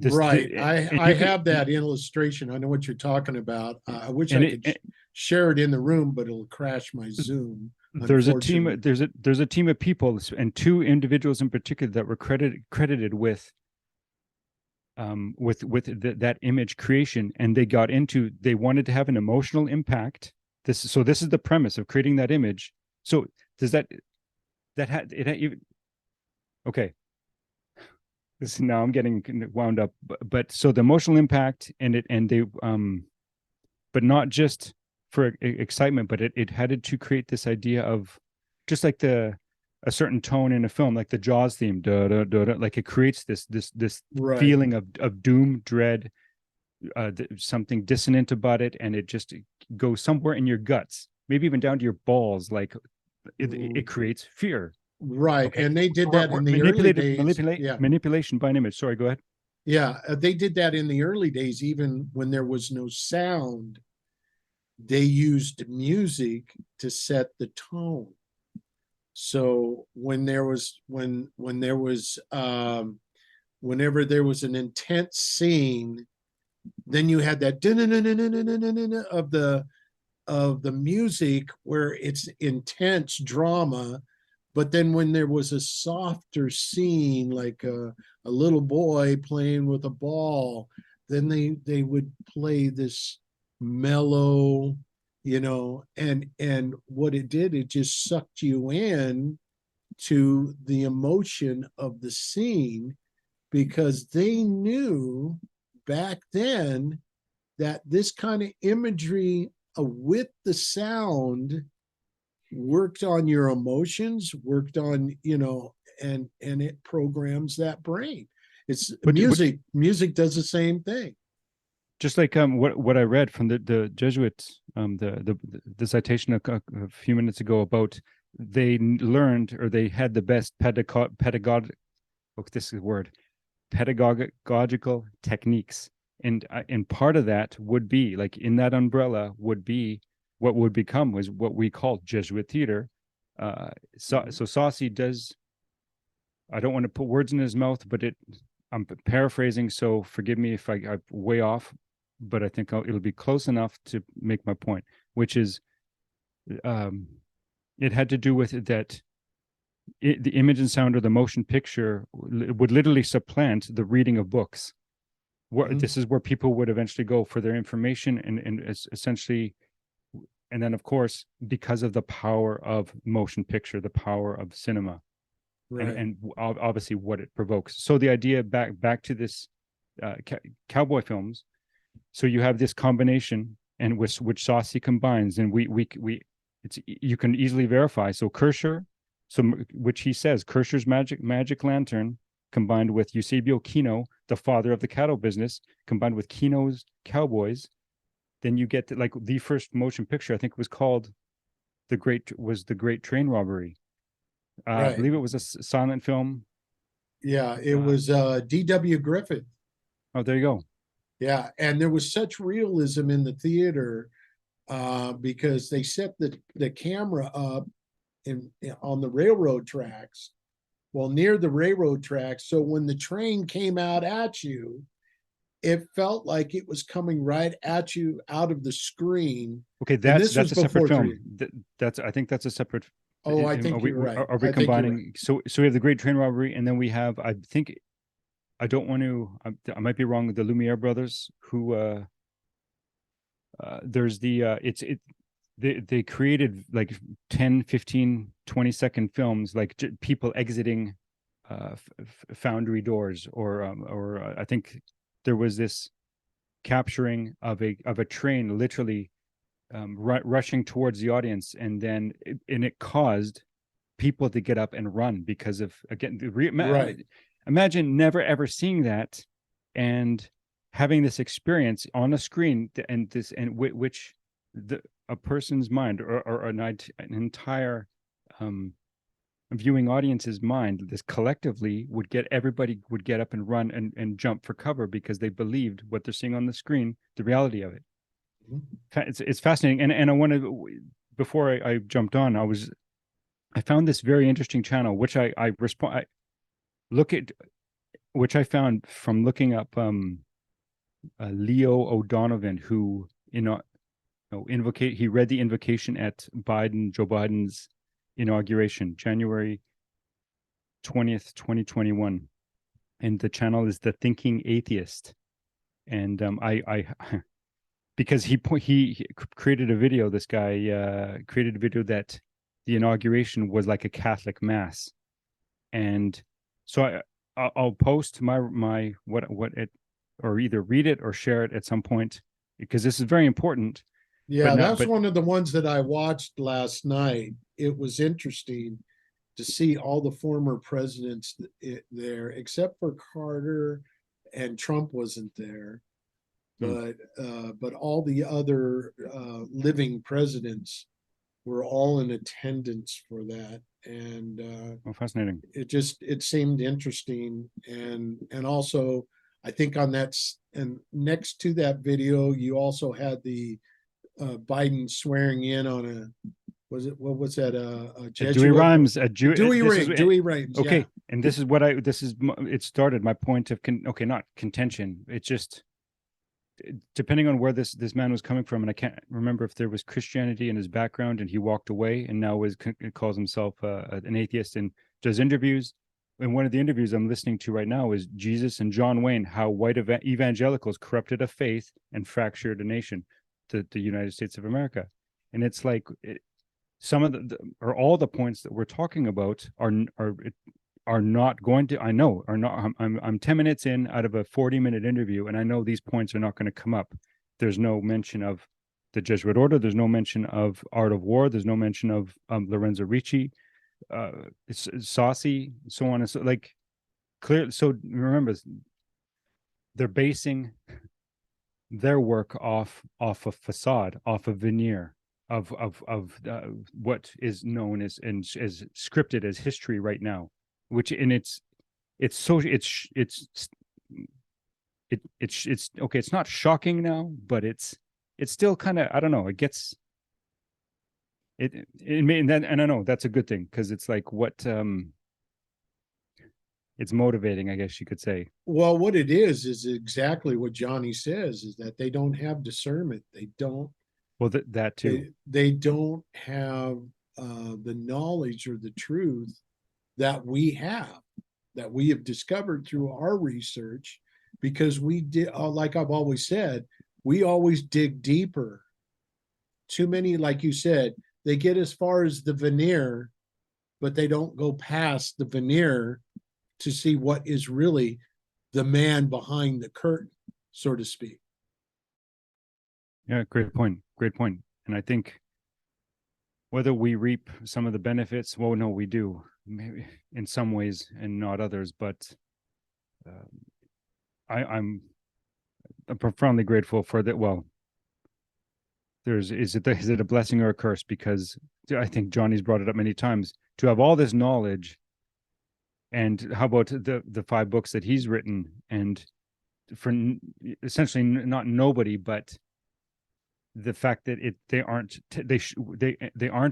Right. I you can, have that illustration. I know what you're talking about. I wish and I could share it in the room, but it'll crash my Zoom. there's a team there's a team of people, and two individuals in particular, that were credited with that image creation, and they wanted to have an emotional impact. This is the premise of creating that image. So does that had it even okay, this now I'm getting wound up, but so the emotional impact, and they but not just for excitement, but it had to create this idea of, just like a certain tone in a film, like the Jaws theme, da, da, da, da, like it creates this Right. feeling of doom, dread, something dissonant about it, and it just goes somewhere in your guts, maybe even down to your balls, like it creates fear. Right. Okay, And they did that in the early days. Yeah. Manipulation by an image. Sorry, go ahead. Yeah. They did that in the early days, even when there was no sound. They used music to set the tone. So when there was whenever there was an intense scene, then you had that of of the music where it's intense drama, but then when there was a softer scene, like a little boy playing with a ball, then they would play this mellow, and what it did, it just sucked you in to the emotion of the scene, because they knew back then that this kind of imagery with the sound worked on your emotions, worked on, and it programs that brain. It's But music does the same thing. just like what I read from the Jesuit, the citation a few minutes ago about they learned, or they had the best pedagogical, oh, this is a word, pedagogical techniques, and part of that would be, like, in that umbrella would be what would become was what we call Jesuit theater. So Saucy does, I don't want to put words in his mouth, but I'm paraphrasing, so forgive me if I'm way off, but I think it'll be close enough to make my point, which is, it had to do with it that the image and sound, or the motion picture, would literally supplant the reading of books. This is where people would eventually go for their information, and essentially, and then of course, because of the power of motion picture, the power of cinema, Right. and obviously what it provokes. So the idea back to this cowboy films. So you have this combination, and which Saucy combines, and you can easily verify. So Kersher, which he says, Kersher's magic lantern combined with Eusebio Kino, the father of the cattle business, combined with Kino's Cowboys, then you get like the first motion picture, I think, was called the Great Train Robbery. Right. I believe it was a silent film. Yeah, it was D.W. Griffith. Oh, there you go. Yeah, and there was such realism in the theater because they set the camera up on the railroad tracks, well, near the railroad tracks. So when the train came out at you, it felt like it was coming right at you out of the screen. Okay, that's a separate film. I think that's a separate. Oh, I think you're right. Are we combining? Right. So we have the Great Train Robbery, and then we have, I think, I don't want to, I might be wrong, the Lumiere brothers, who there's they created like 10, 15, 20-second films, like people exiting foundry doors, or I think there was this capturing of a train literally rushing towards the audience, and then it caused people to get up and run because of, again, right. Imagine never ever seeing that and having this experience on a screen, and which a person's mind, or an entire viewing audience's mind, this collectively everybody would get up and run and jump for cover because they believed what they're seeing on the screen, the reality of it. It's fascinating. And I wanted, before I jumped on, I found this very interesting channel, which I found from looking up Leo O'Donovan, who he read the invocation at Joe Biden's inauguration, January 20th, 2021, and the channel is The Thinking Atheist. And I because he created a video, this guy created a video that the inauguration was like a Catholic mass. And so I'll post my what it, or either read it or share it at some point, because this is very important. Yeah, that's one of the ones that I watched last night. It was interesting to see all the former presidents there, except for Carter, and Trump wasn't there. But all the other living presidents were all in attendance for that. And fascinating. It seemed interesting. And also, I think on that, and next to that video, you also had the Biden swearing in on what was that? A Jesuit? Dewey Rhymes. Dewey Rhymes. Okay. Yeah. And this is it started my point of not contention. It's just, depending on where this man was coming from, and I can't remember if there was Christianity in his background and he walked away and now calls himself an atheist and does interviews. And one of the interviews I'm listening to right now is Jesus and John Wayne, how white evangelicals corrupted a faith and fractured a nation, the United States of America. And it's like some of or all the points that we're talking about are not going to, I know, are not, I'm 10 minutes in out of a 40-minute interview, and I know these points are not going to come up. There's no mention of the Jesuit order. There's no mention of art of war. There's no mention of Lorenzo Ricci, Saucy, so on and so, like, clear. So remember, they're basing their work off a facade, off a veneer of what is known as scripted as history right now, which in it's okay, it's not shocking now, but it's still kind of, I don't know, it gets it may, and I know that's a good thing, because it's like what it's motivating, I guess you could say. Well, what it is exactly what Johnny says, is that they don't have discernment. They don't. Well, that too. They don't have the knowledge or the truth that we have discovered through our research, because we did, like I've always said, we always dig deeper. Too many, like you said, they get as far as the veneer, but they don't go past the veneer to see what is really the man behind the curtain, so to speak. Yeah, great point. Great point. And I think whether we reap some of the benefits, well, no, we do, maybe in some ways and not others, but I'm profoundly grateful for that. Well, is it a blessing or a curse? Because I think Johnny's brought it up many times, to have all this knowledge. And how about the 5 books that he's written, and for essentially not nobody, but the fact that they aren't,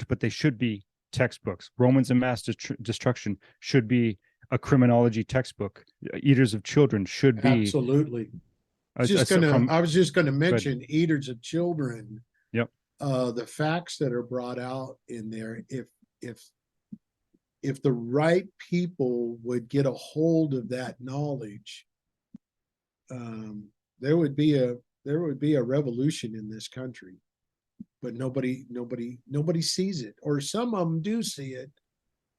but they should be textbooks. Romans and Mass Destruction should be a criminology textbook. Eaters of Children should be. Absolutely. I was just gonna mention Eaters of Children. Yep. The facts that are brought out in there, if the right people would get a hold of that knowledge, there would be a revolution in this country. But nobody sees it, or some of them do see it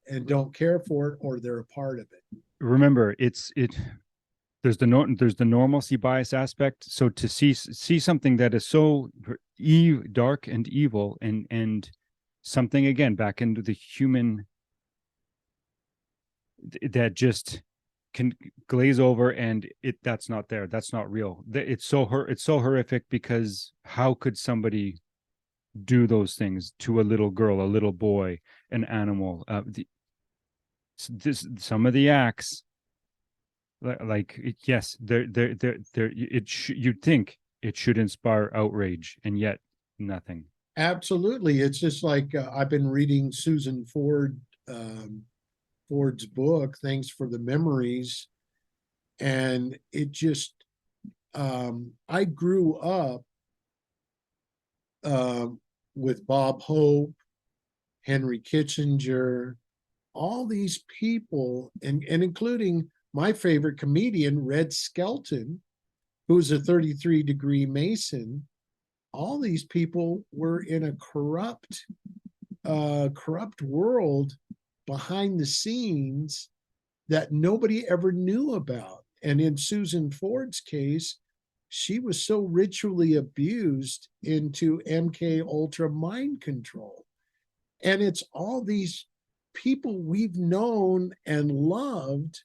and don't care for it, or they're a part of it. Remember, there's the normalcy bias aspect. So to see something that is so dark and evil, and something, again, back into the human, that just can glaze over, and that's not there, that's not real. It's so horrific, because how could somebody do those things to a little girl, a little boy, an animal? Some of the acts, yes, you'd think it should inspire outrage, and yet nothing. Absolutely. It's just like I've been reading Susan Ford's book, Thanks for the Memories, and it just I grew up with Bob Hope, Henry Kissinger, all these people, and including my favorite comedian, Red Skelton, who's a 33-degree Mason. All these people were in a corrupt world behind the scenes that nobody ever knew about. And in Susan Ford's case, she was so ritually abused into MK Ultra mind control. And it's all these people we've known and loved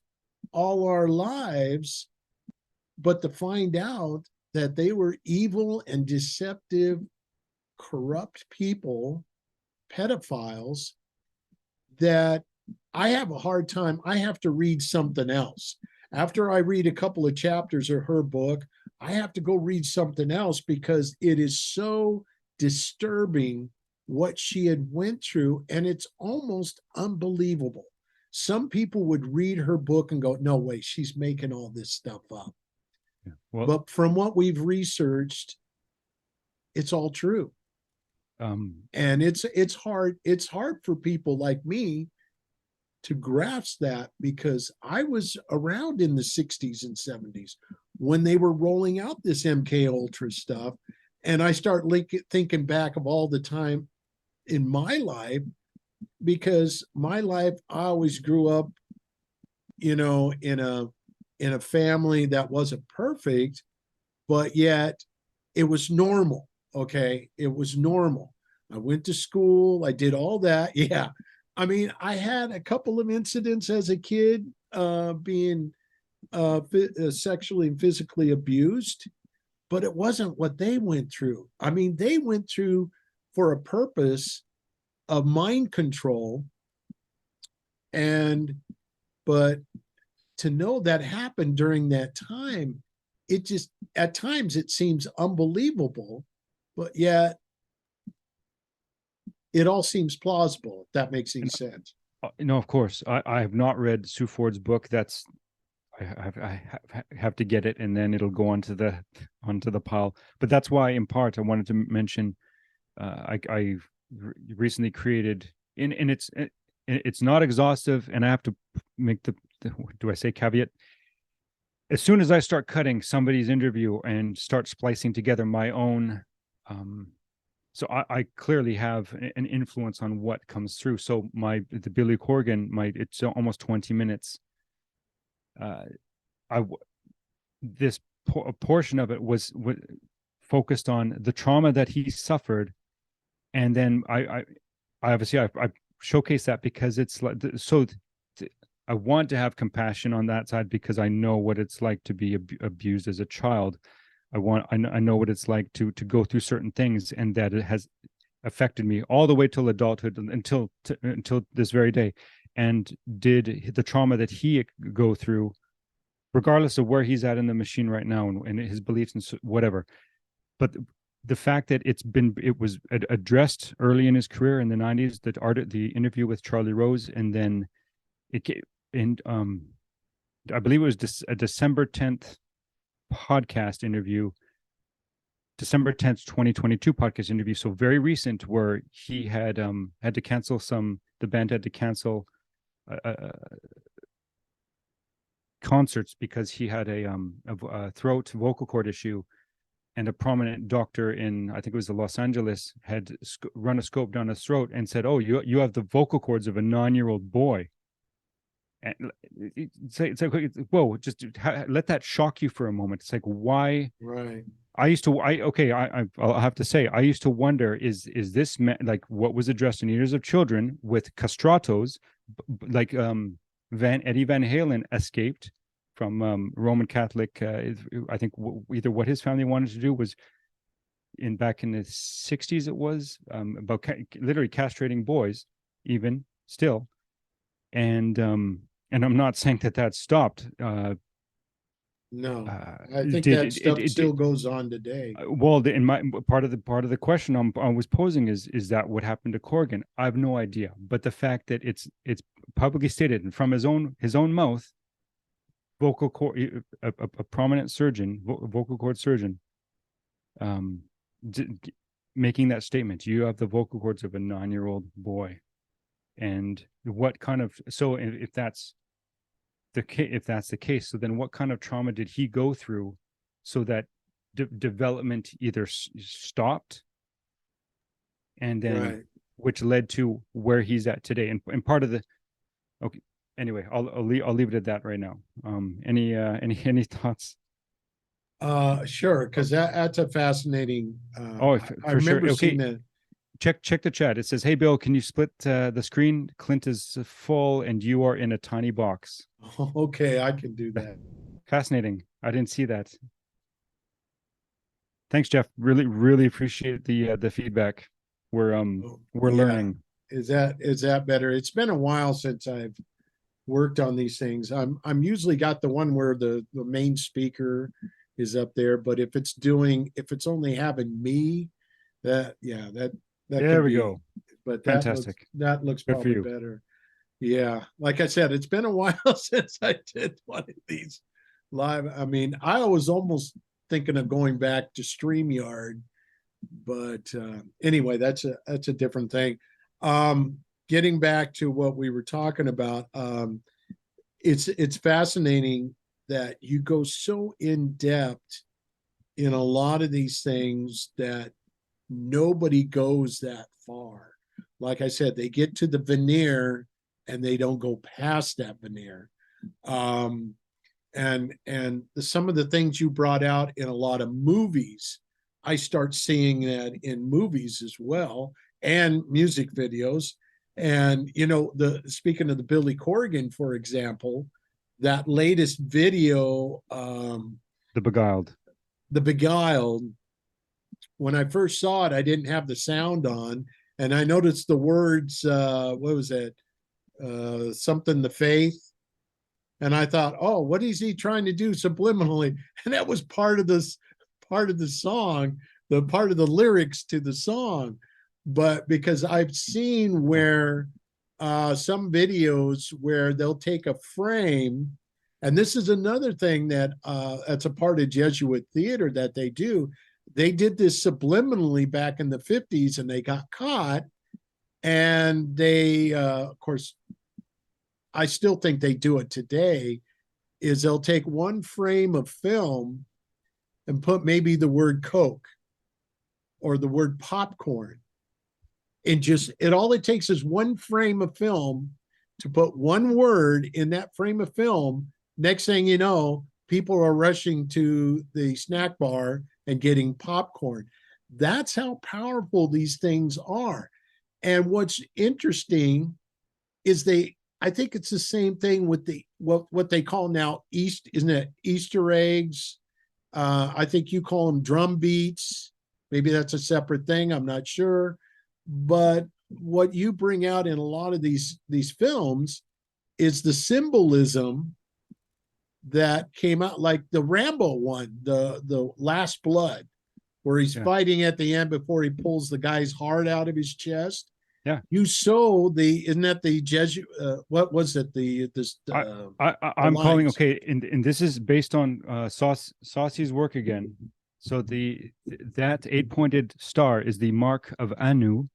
all our lives, but to find out that they were evil and deceptive, corrupt people, pedophiles, that I have a hard time. I have to read something else. After I read a couple of chapters of her book, I have to go read something else, because it is so disturbing what she had went through, and it's almost unbelievable. Some people would read her book and go, no way, she's making all this stuff up. Yeah. Well, but from what we've researched, it's all true. And it's hard for people like me to grasp that, because I was around in the 60s and 70s when they were rolling out this MK Ultra stuff. And I start thinking back of all the time in my life, because my life, I always grew up, in a family that wasn't perfect, but yet it was normal. Okay. It was normal. I went to school. I did all that. Yeah. I mean, I had a couple of incidents as a kid, being sexually and physically abused, but it wasn't what they went through. I mean, they went through for a purpose of mind control. And, but to know that happened during that time, it just, at times, it seems unbelievable, but yet it all seems plausible, if that makes any sense. no, of course, I have not read Sue Ford's book. That's I have to get it, and then it'll go onto the pile. But that's why, in part, I wanted to mention I recently created and it's not exhaustive, and I have to make the do I say caveat? As soon as I start cutting somebody's interview and start splicing together my own, so I clearly have an influence on what comes through. So the Billy Corgan, it's almost 20 minutes. I this portion of it was focused on the trauma that he suffered, and then I obviously I showcase that because it's like so. I want to have compassion on that side because I know what it's like to be abused as a child. I know what it's like to go through certain things, and that it has affected me all the way till adulthood, until this very day. And did the trauma that he go through, regardless of where he's at in the machine right now, and his beliefs and whatever. But the fact that it was addressed early in his career in the 90s, the interview with Charlie Rose, and then I believe it was a December 10th podcast interview, December 10th, 2022 podcast interview. So very recent, where he had to cancel the band had to cancel concerts because he had a throat vocal cord issue, and a prominent doctor in, I think it was Los Angeles, had run a scope down his throat and said, "Oh, you have the vocal cords of a 9-year-old boy." And it's like, whoa, just let that shock you for a moment. It's like, why? Right. I'll have to say, I used to wonder, is this like what was addressed in Eaters of Children with castratos, like Eddie Van Halen escaped from Roman Catholic. I think either what his family wanted to do was back in the 60s, it was about literally castrating boys, even still. And I'm not saying that stopped. No, I think that stuff still goes on today. Well, in my part of the question I was posing is that what happened to Corgan? I have no idea, but the fact that it's publicly stated and from his own mouth, vocal cord, a prominent surgeon, vocal cord surgeon, making that statement, you have the vocal cords of a 9-year-old boy. And what kind of, so if that's the case, so then what kind of trauma did he go through so that development either stopped, and then Right. which led to where he's at today? And part of the, okay, anyway, I'll leave it at that right now. Any thoughts? Sure, because that's a fascinating. I For sure. remember Okay. seeing that. Check the chat. It says, "Hey Bill, can you split the screen? Clint is full, and you are in a tiny box." Okay, I can do that. Fascinating. I didn't see that. Thanks, Jeff. Really appreciate the feedback. We're Yeah. learning. Is that better? It's been a while since I've worked on these things. I'm usually got the one where the main speaker is up there, but if it's only having me, that There could we be, go. but Fantastic. that looks Good for probably you. better. Yeah, like I said, it's been a while since I did one of these. live. I mean, I was almost thinking of going back to StreamYard, but anyway, that's a different thing. Um, Getting back to what we were talking about, it's fascinating that you go so in depth in a lot of these things that nobody goes that far. Like I said, they get to the veneer and they don't go past that veneer. Um, some of the things you brought out in a lot of movies, I start seeing that in movies as well, and music videos. And you know, the speaking of the Billy Corgan, for example, that latest video, The Beguiled. the Beguiled, when I first saw it, I didn't have the sound on, and I noticed the words. What was it? Something the faith, and I thought, oh, what is he trying to do subliminally? And that was part of the song, the part of the lyrics to the song. But because I've seen where some videos where they'll take a frame, and this is another thing that that's a part of Jesuit theater that they do. They did this subliminally back in the 50s and they got caught. And they, of course, I still think they do it today, is they'll take one frame of film and put maybe the word Coke or the word popcorn. And just it takes is one frame of film to put one word in that frame of film. Next thing you know, people are rushing to the snack bar and getting popcorn. That's how powerful these things are. And what's interesting is I think it's the same thing with the what they call now isn't it Easter eggs? I think you call them drum beats. Maybe that's a separate thing. I'm not sure. But what you bring out in a lot of these films is the symbolism that came out, like the Rambo one, the Last Blood, where he's fighting at the end before he pulls the guy's heart out of his chest. Yeah. You saw isn't that the Jesuit? What was it? I'm calling, okay, and this is based on Saucy's work again. So that 8-pointed star is the mark of Anu,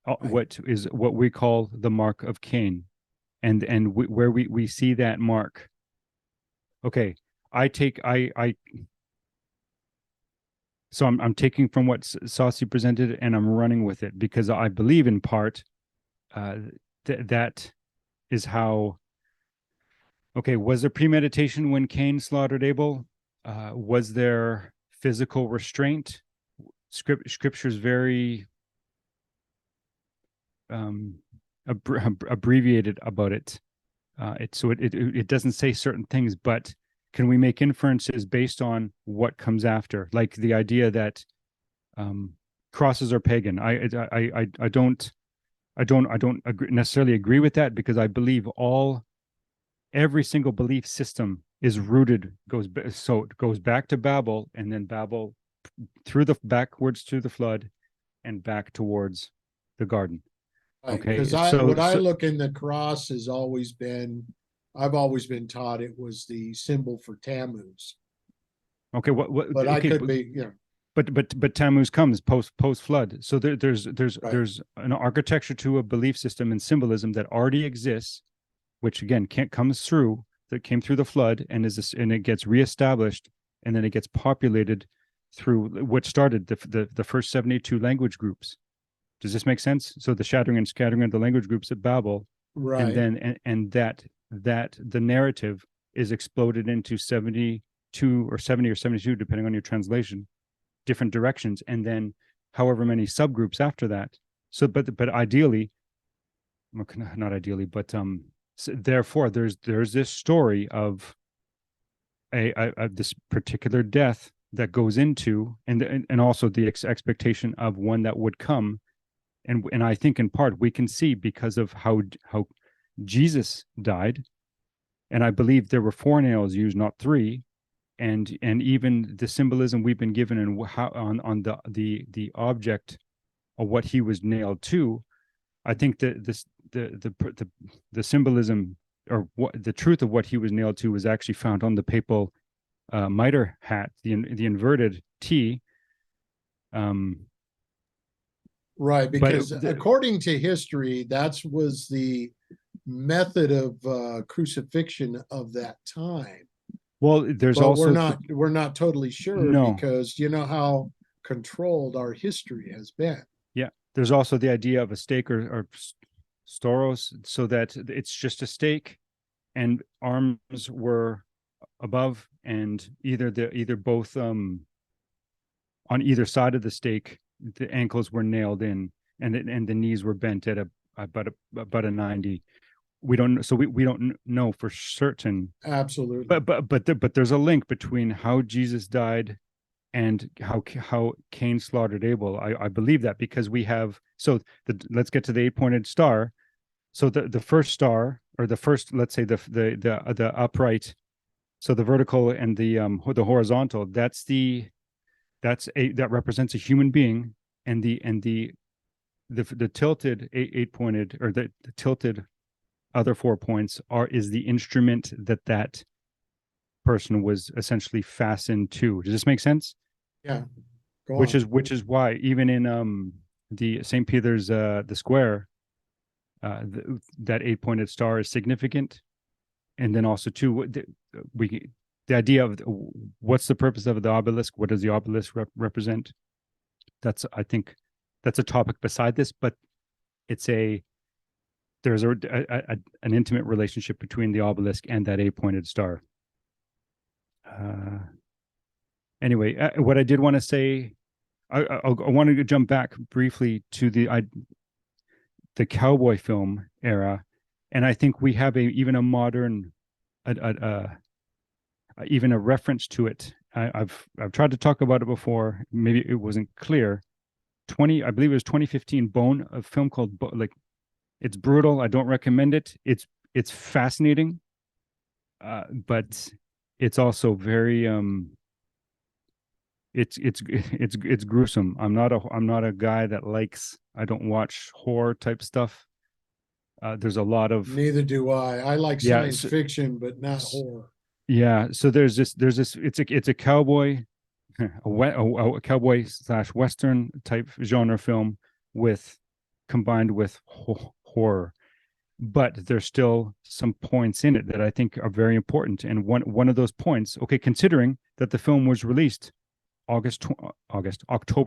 right. What we call the mark of Cain, and where we see that mark. Okay, so I'm taking from what Saucy presented and I'm running with it because I believe in part that is how. Okay, was there premeditation when Cain slaughtered Abel? Was there physical restraint? Scripture's very abbreviated about it. It doesn't say certain things, but can we make inferences based on what comes after? Like the idea that crosses are pagan. I don't necessarily agree with that because I believe every single belief system is rooted, it goes back to Babel, and then Babel backwards through the flood and back towards the garden. Right. Okay, Because I look in the cross has always been, I've always been taught it was the symbol for Tammuz. Okay, but I could be, But Tammuz comes post flood, so there's Right. there's an architecture to a belief system and symbolism that already exists, which again comes through, that came through the flood, and it gets reestablished, and then it gets populated through what started the first 72 language groups. Does this make sense? So the shattering and scattering of the language groups at Babel, right. and then and that the narrative is exploded into 72 or 70 or 72, depending on your translation, different directions, and then however many subgroups after that. So, but ideally, not ideally, but so therefore, there's this story of this particular death that goes into, and also the expectation of one that would come, and I think in part we can see because of how Jesus died, and I believe there were 4 nails used, not 3. And even the symbolism we've been given and how on the object of what he was nailed to, I think that the symbolism or what the truth of what he was nailed to was actually found on the papal mitre hat, the inverted T. Right, But because according to history, that was the method of crucifixion of that time. well, there's But also we're not totally sure no, because you know how controlled our history has been. yeah. There's also the idea of a stake or storos, so that it's just a stake, and arms were above, and either both on either side of the stake, the ankles were nailed in, and the knees were bent at about a 90. We don't know for certain, Absolutely. but there's a link between how Jesus died and how Cain slaughtered Abel. I believe that because we have, let's get to the 8-pointed star. So the first star, or the first, let's say the upright, so the vertical and the horizontal, that represents a human being, and the tilted 8-pointed, or the tilted other 4 points is the instrument that person was essentially fastened to. Does this make sense? Yeah. Go which on. is which is why even in the St. Peter's the square, that 8-pointed star is significant. And then also too, the idea of what's the purpose of the obelisk? What does the obelisk represent? I think that's a topic beside this, but there's an intimate relationship between the obelisk and that 8-pointed star. Anyway, what I did want to say, I wanted to jump back briefly to the cowboy film era, and I think we have even a modern, even a reference to it. I've tried to talk about it before. Maybe it wasn't clear. I believe it was 2015. Bone, a film called it's brutal. I don't recommend it. It's fascinating, but it's also very it's gruesome. I'm not a guy that likes. I don't watch horror type stuff. There's a lot of Neither do I. I like yeah, science fiction, but not horror. yeah. So there's this. It's a cowboy, a cowboy slash western type genre film combined with horror, but there's still some points in it that I think are very important. And one of those points, okay, considering that the film was released October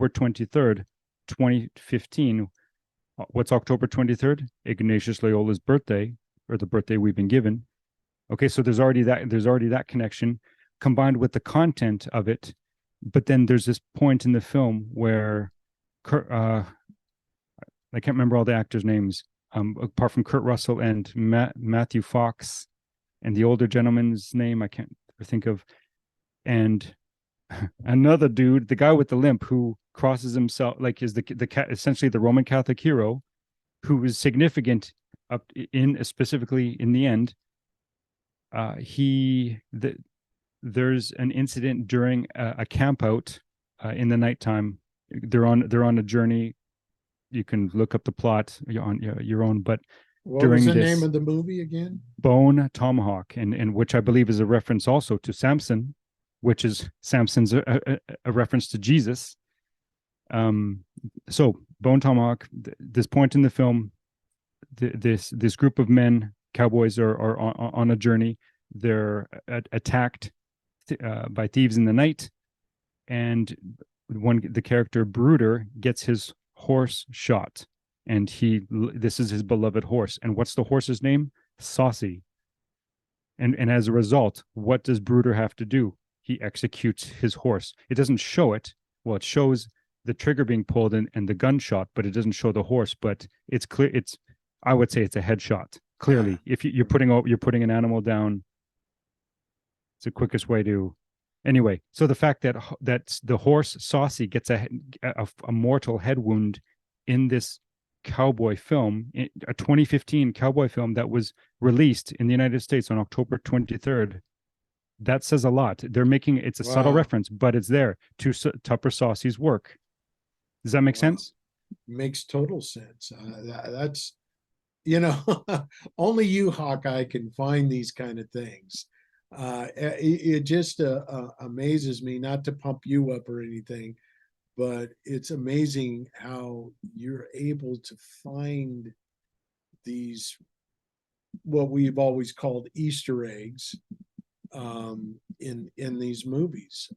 23rd, 2015. What's October 23rd? Ignatius Loyola's birthday, or the birthday we've been given. Okay, so there's already that connection combined with the content of it. But then there's this point in the film where I can't remember all the actors' names, apart from Kurt Russell and Matthew Fox, and the older gentleman's name I can't think of, and another dude, the guy with the limp, who crosses himself, like is essentially the Roman Catholic hero, who is significant up in specifically in the end. There's an incident during a camp out in the nighttime. They're on a journey. You can look up the plot on your own, but what was the name of the movie again? Bone Tomahawk, and which I believe is a reference also to Samson, which is Samson's a reference to Jesus. So Bone Tomahawk, this point in the film, this group of men, cowboys, are on a journey. They're attacked by thieves in the night, and the character Bruder gets his horse shot, and this is his beloved horse. And what's the horse's name? Saucy. And as a result, what does Bruder have to do? He executes his horse. It doesn't show it. Well, it shows the trigger being pulled and the gunshot, but it doesn't show the horse. But it's clear. I would say it's a headshot. Clearly, if you're putting an animal down, it's the quickest way to. Anyway, so the fact that the horse Saucy gets a mortal head wound in this cowboy film, a 2015 cowboy film that was released in the United States on October 23rd. That says a lot. They're making it's a subtle reference, but it's there to Tupper Saucy's work. Does that make sense? Makes total sense. only you, Hawkeye, can find these kind of things. It just amazes me, not to pump you up or anything, but it's amazing how you're able to find these, what we've always called Easter eggs, in these movies.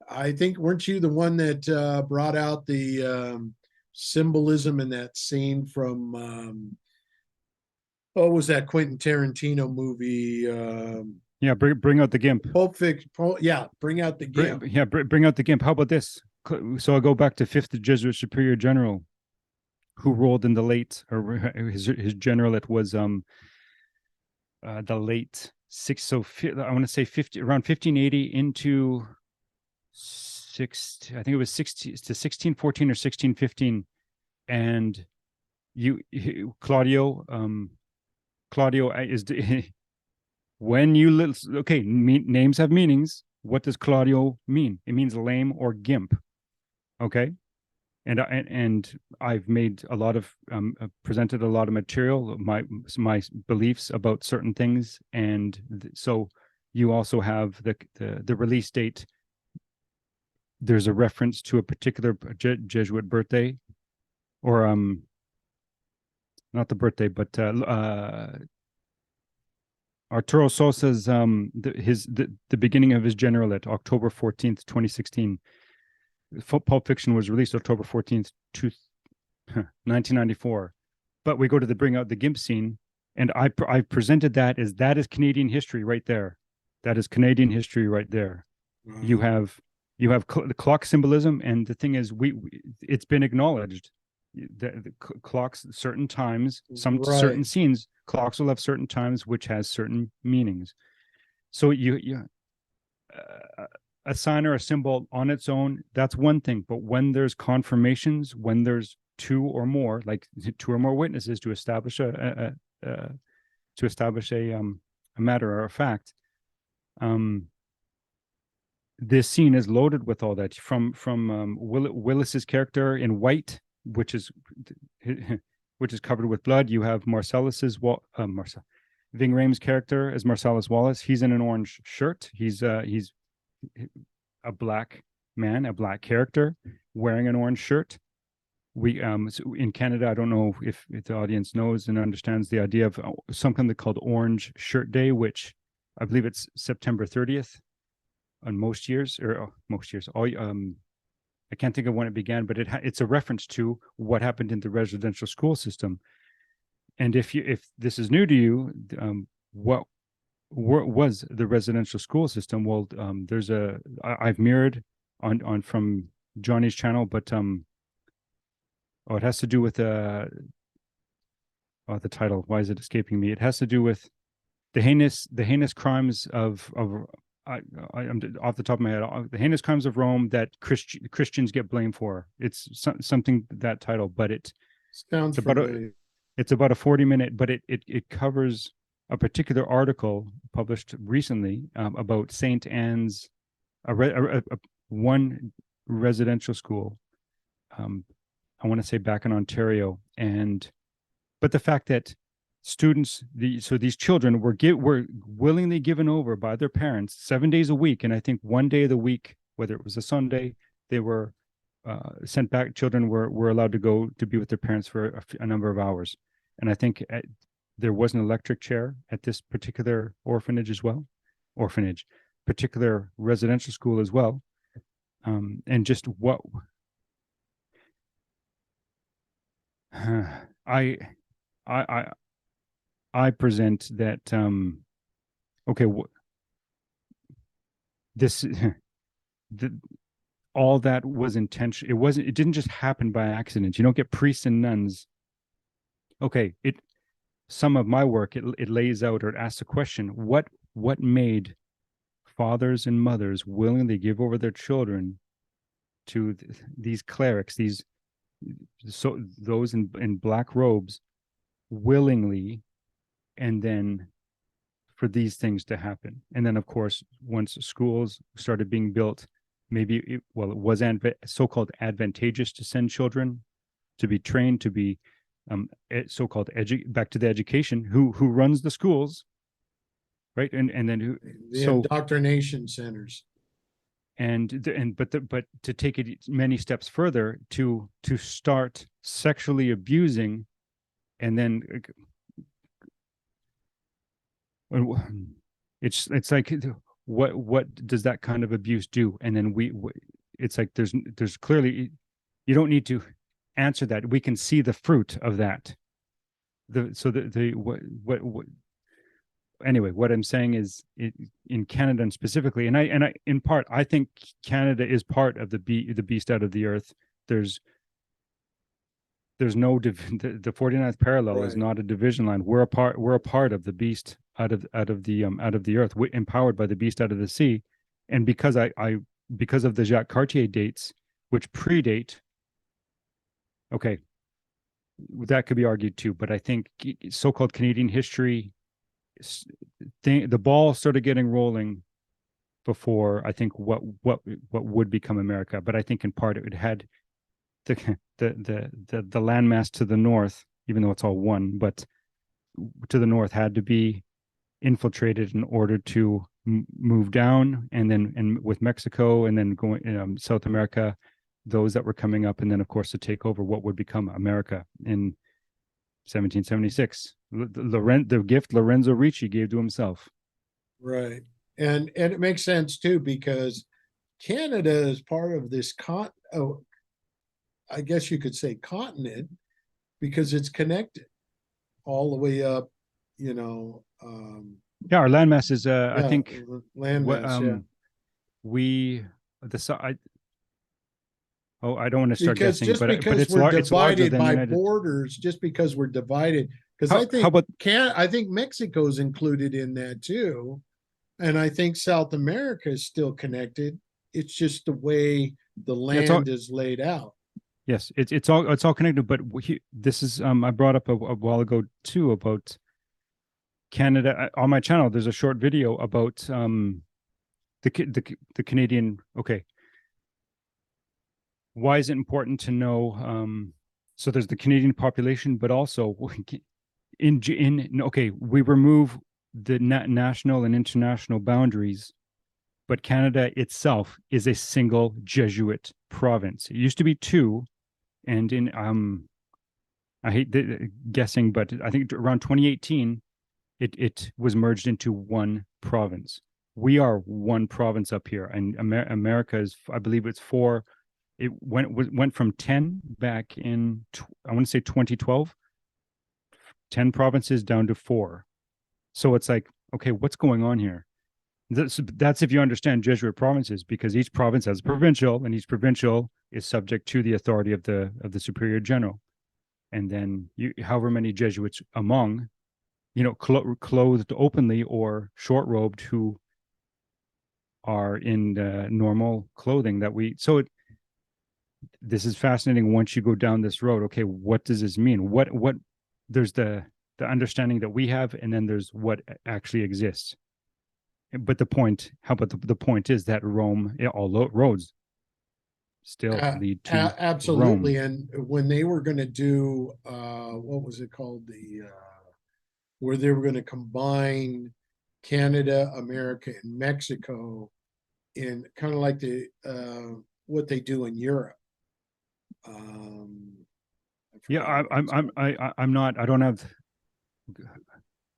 I think, weren't you the one that brought out the symbolism in that scene from what was that Quentin Tarantino movie? Yeah, bring out the gimp. Pulp Fiction. Yeah, bring out the gimp. Bring out the gimp. How about this? So I go back to fifth Jesuit Superior General, who rolled in the late, or his generalate was the late six. So I want to say 50, around 1580 into six. I think it was 1614 or 1615, and Claudio is when you okay, names have meanings. What does Claudio mean? It means lame or gimp. Okay. And I've made a lot of presented a lot of material, my beliefs about certain things, and so you also have the release date. There's a reference to a particular Jesuit birthday, or not the birthday, but Arturo Sosa's the beginning of his generalate, October 14th, 2016. Pulp Fiction was released October 14th, 1994. But we go to the bring out the gimp scene, and I presented that is Canadian history right there. That is Canadian history right there. Mm-hmm. You have the clock symbolism, and the thing is, it's been acknowledged. The clocks, certain times, certain scenes, clocks will have certain times which has certain meanings. So a sign or a symbol on its own, that's one thing. But when there's confirmations, when there's two or more witnesses to establish a matter or a fact, this scene is loaded with all that. From Willis's character in white, which is covered with blood. You have Ving Rhames' character as Marcellus Wallace. He's in an orange shirt. He's a black man, a black character wearing an orange shirt. We so in Canada, I don't know if the audience knows and understands the idea of something called Orange Shirt Day, which I believe it's September 30th on most years, all I can't think of when it began, but it's a reference to what happened in the residential school system. And if this is new to you, what was the residential school system? Well, there's I've mirrored on from Johnny's channel, but it has to do with the title. Why is it escaping me? It has to do with the heinous crimes of I'm off the top of my head, the heinous crimes of Rome that Christians get blamed for. It's something that title, but it's about a 40-minute, but it covers a particular article published recently about St. Anne's, one residential school. I want to say back in Ontario, but the fact that students, these children were willingly given over by their parents 7 days a week, and I think one day of the week, whether it was a Sunday, they were sent back. Children were allowed to go to be with their parents for a number of hours, and I think there was an electric chair at this particular particular residential school as well, and just what I present that this all that was intentional. It didn't just happen by accident. You don't get priests and nuns. Okay, some of my work it lays out, or it asks a question: what made fathers and mothers willingly give over their children to these clerics, those in black robes, willingly, and then for these things to happen? And then, of course, once schools started being built, maybe it was so-called advantageous to send children to be trained, to be so-called back to the education, who runs the schools, right? And then The indoctrination centers. But to take it many steps further, to start sexually abusing, and then it's like, what does that kind of abuse do? And then it's like there's clearly, you don't need to answer that. We can see the fruit of that. What anyway, what I'm saying is, in Canada and specifically, and I in part, I think Canada is part of the beast out of the earth. There's no the 49th parallel is not a division line. We're a part of the beast out of the earth, empowered by the beast out of the sea. And because because of the Jacques Cartier dates, which predate, okay, that could be argued too, but I think so-called Canadian history, the ball started getting rolling before, I think, what would become America. But I think in part it had the landmass to the north, even though it's all one, but to the north had to be infiltrated in order to move down, and with Mexico, and then going South America, those that were coming up, and then of course to take over what would become America in 1776. The gift Lorenzo Ricci gave to himself. Right. And it makes sense too, because Canada is part of this I guess you could say continent, because it's connected all the way up, Yeah, our landmass is I think landmass, we I don't want to start because guessing, just but because it's we're it's larger divided than by United. borders, just because we're divided, because How about I think Mexico's included in that too, and I think South America is still connected. It's just the way the land is laid out. Yes, it's all connected. But this is I brought up a while ago too about Canada on my channel. There's a short video about the Canadian. Okay, why is it important to know? So there's the Canadian population, but also okay, we remove the national and international boundaries, but Canada itself is a single Jesuit province. It used to be two, and in I hate guessing, but I think around 2018, it was merged into one province. We are one province up here, and America is, I believe it's four. It went from 10 back in I want to say 2012, 10 provinces down to four. So it's like, okay, what's going on here? That's if you understand Jesuit provinces, because each province has a provincial, and each provincial is subject to the authority of the superior general. And then however many Jesuits among, clothed openly or short robed, who are in normal clothing that this is fascinating once you go down this road. Okay, what does this mean? What there's the understanding that we have, and then there's what actually exists. But the point is that Rome, all roads still lead to absolutely. Rome. And when they were going to do what was it called, where they were going to combine Canada, America, and Mexico in kind of like what they do in Europe. I'm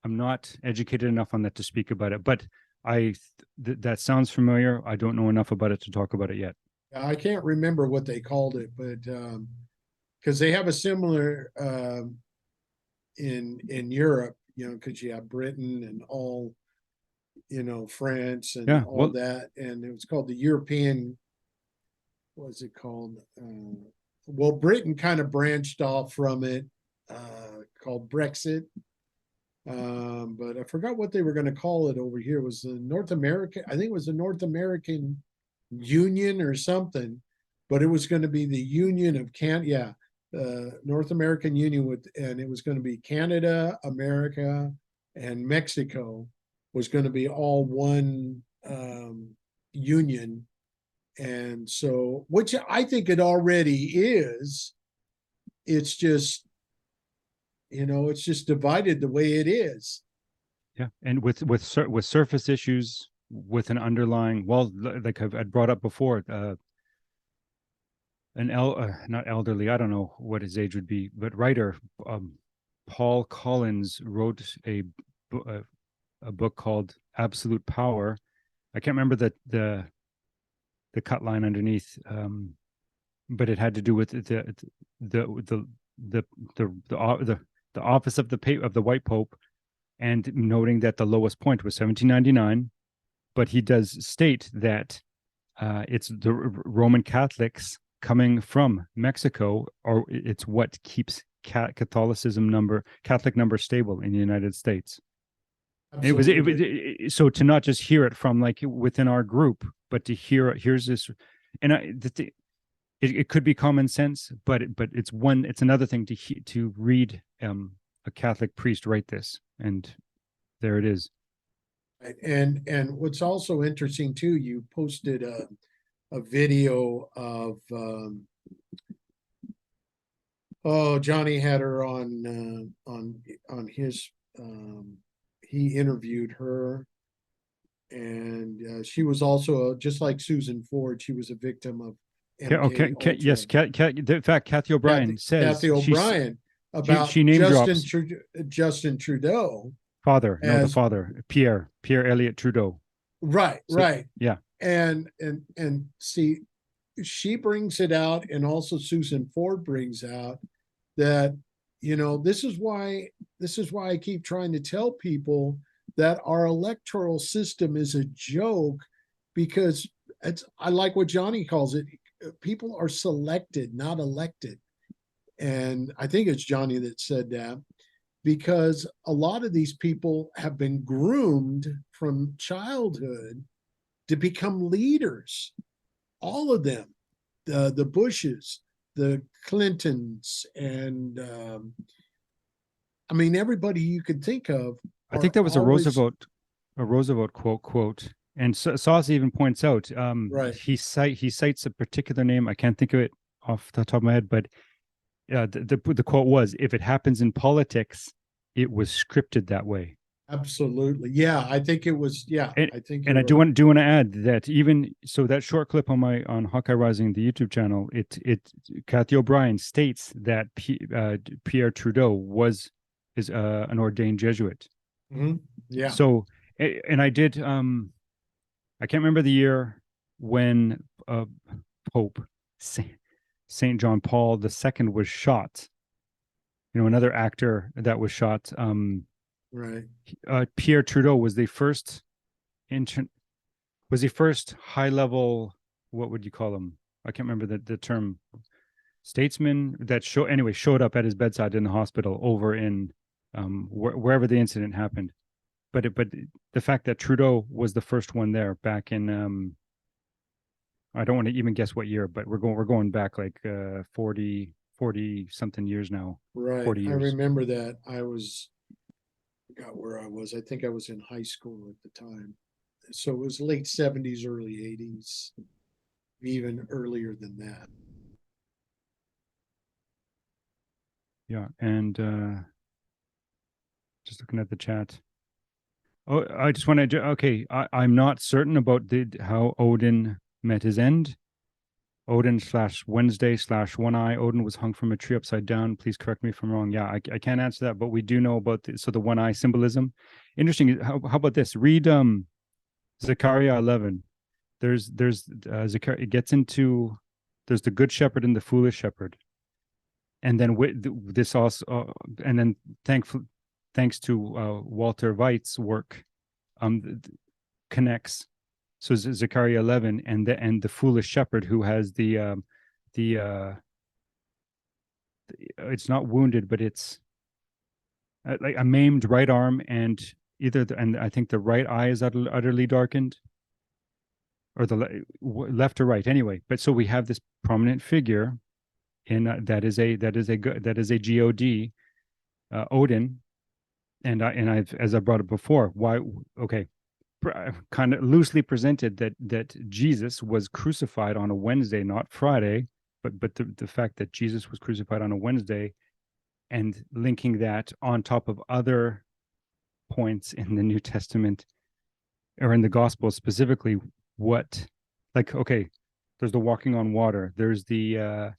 not educated enough on that to speak about it, but that sounds familiar. I don't know enough about it to talk about it yet. I can't remember what they called it, but because they have a similar in Europe, because you have Britain and all, France and all that, and it was called the European. What was it called? Well, Britain kind of branched off from it, called Brexit. But I forgot what they were going to call it over here. It was the North American, I think it was the North American Union or something, but it was going to be the Union of North American Union and it was going to be Canada, America, and Mexico was going to be all one union. And so, which I think it already is, it's just it's just divided the way it is. Yeah, and with surface issues with an underlying, well, like I'd brought up before, not elderly, I don't know what his age would be, but writer Paul Collins wrote a book called Absolute Power. I can't remember the cut line underneath, but it had to do with the office of the White Pope, and noting that the lowest point was 1799. But he does state that it's the Roman Catholics coming from Mexico, or it's what keeps Catholic number stable in the United States. Absolutely. So to not just hear it from like within our group, but to here's this, and it could be common sense, but it's another thing to read a Catholic priest write this, and there it is. And what's also interesting too, you posted a video of Johnny had her on his he interviewed her, and she was also just like Susan Ford, she was a victim of Okay, yes, in fact, Kathy O'Brien says Kathy O'Brien about she name drops Justin Trudeau the father, Pierre Elliott Trudeau. Right. Yeah. And see, she brings it out, and also Susan Ford brings out that, this is why I keep trying to tell people that our electoral system is a joke, because I like what Johnny calls it. People are selected, not elected. And I think it's Johnny that said that, because a lot of these people have been groomed from childhood to become leaders. All of them, the Bushes, the Clintons, and everybody you could think of. I think that was a Roosevelt quote. And Sauce even points out, right. He cites a particular name. I can't think of it off the top of my head, but the quote was, "If it happens in politics, it was scripted that way." Absolutely, yeah. I think it was. Yeah, and, I think. And I do want to add that even so, that short clip on Hawkeye Rising, the YouTube channel, Kathy O'Brien states that Pierre Trudeau is an ordained Jesuit. Mm-hmm. Yeah. So, and I did. I can't remember the year when Pope Saint John Paul II was shot. Another actor that was shot. Right. Pierre Trudeau was the first high level. What would you call him? I can't remember the term. Statesman that showed up at his bedside in the hospital over in wherever the incident happened. But the fact that Trudeau was the first one there back in I don't want to even guess what year, but we're going back like 40 something years now. Right. 40 years. I remember that. I forgot where I was. I think I was in high school at the time. So it was late 70s, early 80s, even earlier than that. Yeah, and just looking at the chat. Oh, I just want to. Okay, I'm not certain about how Odin met his end. Odin /Wednesday /One Eye. Odin was hung from a tree upside down. Please correct me if I'm wrong. Yeah, I can't answer that, but we do know about the one eye symbolism. Interesting. How about this? Read Zechariah 11. There's Zechariah. It gets into there's the good shepherd and the foolish shepherd, and then this also, and then thanks to Walter Veit's work, connects. So Zechariah 11 and the foolish shepherd who has the it's not wounded, but it's like a maimed right arm, and and I think the right eye is utterly darkened, or the left or right anyway. But so we have this prominent figure in that is a god, Odin. And I've, as I brought it before, why? Okay, kind of loosely presented that Jesus was crucified on a Wednesday, not Friday, but the fact that Jesus was crucified on a Wednesday, and linking that on top of other points in the New Testament or in the Gospel specifically, what, like, okay, there's the walking on water, there's the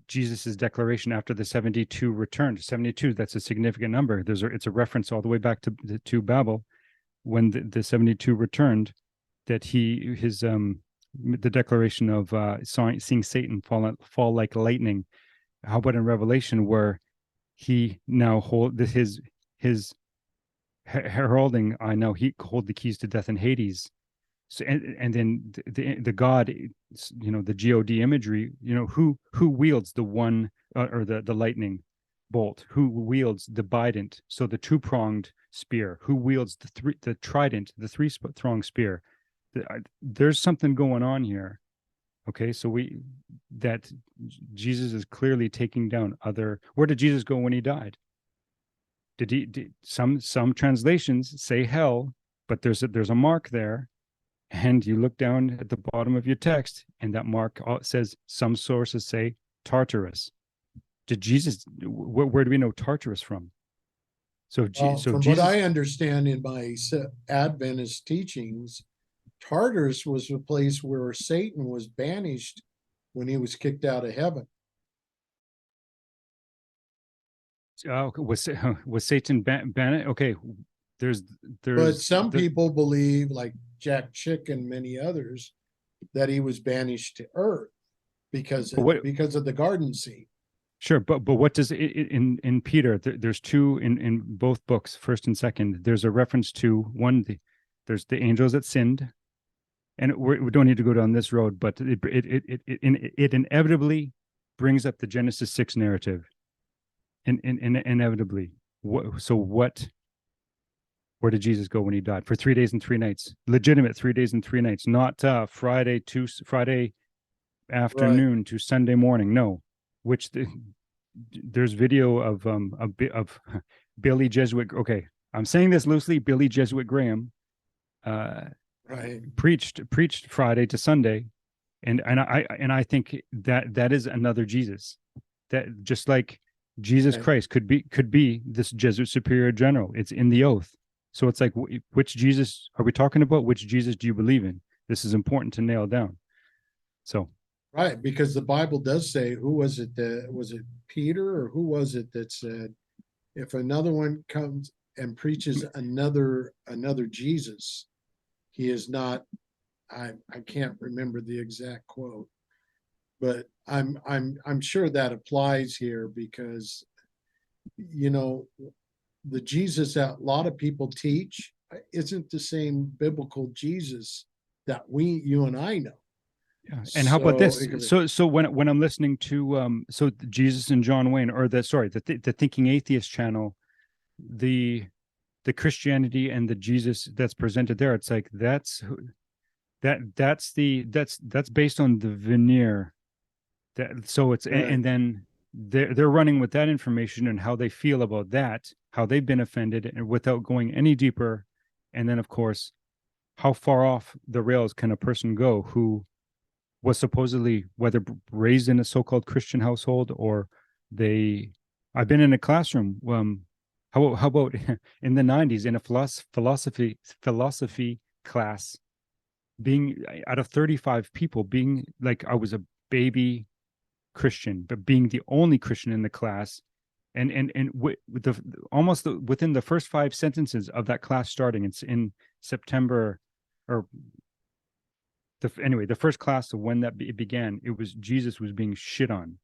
Jesus's declaration after the 72 returned. 72, that's a significant number. It's a reference all the way back to Babel when the 72 returned, that the declaration of seeing Satan fall like lightning. How about in Revelation, where he now his heralding, I know he hold the keys to death and Hades. So and then the God, the God imagery, who wields the one or the lightning bolt, who wields the bident, so the two-pronged spear, who wields the trident, the three-pronged spear. There's something going on here. Okay, so that Jesus is clearly taking down other. Where did Jesus go when he died? Some translations say hell, but there's a mark there, and you look down at the bottom of your text, and that mark says, some sources say Tartarus. Did Jesus? Where do we know Tartarus from? So from Jesus, what I understand in my Adventist teachings, Tartarus was the place where Satan was banished when he was kicked out of heaven. was Satan banned? Okay, but some people believe, like Jack Chick and many others, that he was banished to earth because of the garden scene. Sure, but what does in Peter? There's two in both books, first and second. There's a reference to one. There's the angels that sinned, and we don't need to go down this road, but it inevitably brings up the Genesis 6 narrative. Inevitably. Where did Jesus go when he died? For 3 days and 3 nights. Legitimate 3 days and 3 nights, not Friday afternoon to Sunday morning. No, there's video of Billy Jesuit. Okay, I'm saying this loosely. Billy Jesuit Graham, preached Friday to Sunday, and I think that is another Jesus. That just like Jesus Christ could be this Jesuit superior general. It's in the oath. So it's like, which Jesus are we talking about? Which Jesus do you believe in? This is important to nail down. So. Right, because the Bible does say, who was it was it Peter or who was it that said, if another one comes and preaches another Jesus, he is not, I can't remember the exact quote, but I'm sure that applies here, because the Jesus that a lot of people teach isn't the same biblical Jesus that you and I know. Yeah. And how about this? So when I'm listening to Jesus and John Wayne, or the Thinking Atheist channel, the Christianity and the Jesus that's presented there, it's like that's based on the veneer. And then they're running with that information and how they feel about that, how they've been offended, and without going any deeper. And then, of course, how far off the rails can a person go who was supposedly, whether raised in a so-called Christian household or I've been in a classroom. How about in the 90s in a philosophy class, being out of 35 people, being like, I was a baby Christian, but being the only Christian in the class, and with within the first 5 sentences of that class starting, it's in September, or the first class of when that began, it was Jesus was being shit on,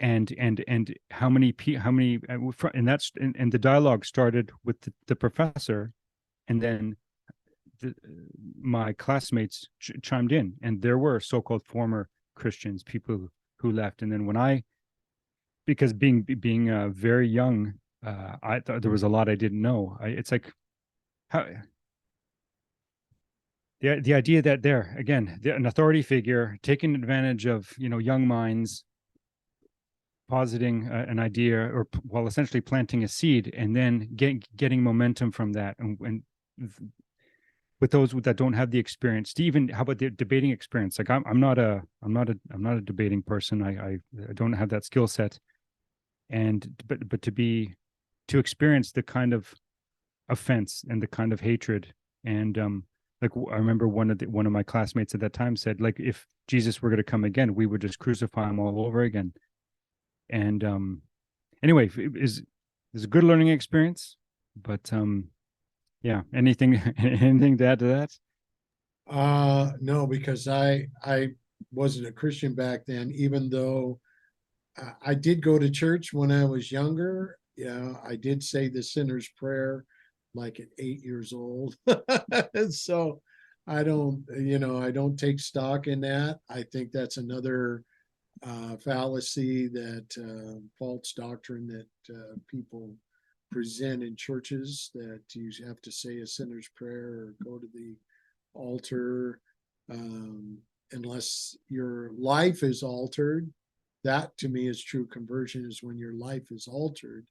and how many, and that's and the dialogue started with the professor, and then my classmates chimed in, and there were so-called former Christians, people who left, and then because being very young, I thought there was a lot I didn't know. It's like how. The idea that an authority figure taking advantage of young minds, positing an idea, or while essentially planting a seed, and then getting momentum from that, and with those that don't have the experience. Even how about the debating experience? Like I'm not a debating person. I don't have that skill set. but to experience the kind of offense and the kind of hatred. And like I remember one of my classmates at that time said, like, if Jesus were going to come again, we would just crucify him all over again. And anyway, it was a good learning experience. But yeah, anything anything to add to that? No, because I wasn't a Christian back then, even though I did go to church when I was younger. Yeah, I did say the sinner's prayer like at 8 years old. So I don't take stock in that. I think that's another fallacy, that false doctrine that people present in churches, that you have to say a sinner's prayer or go to the altar um, unless your life is altered. That to me is true conversion, is when your life is altered.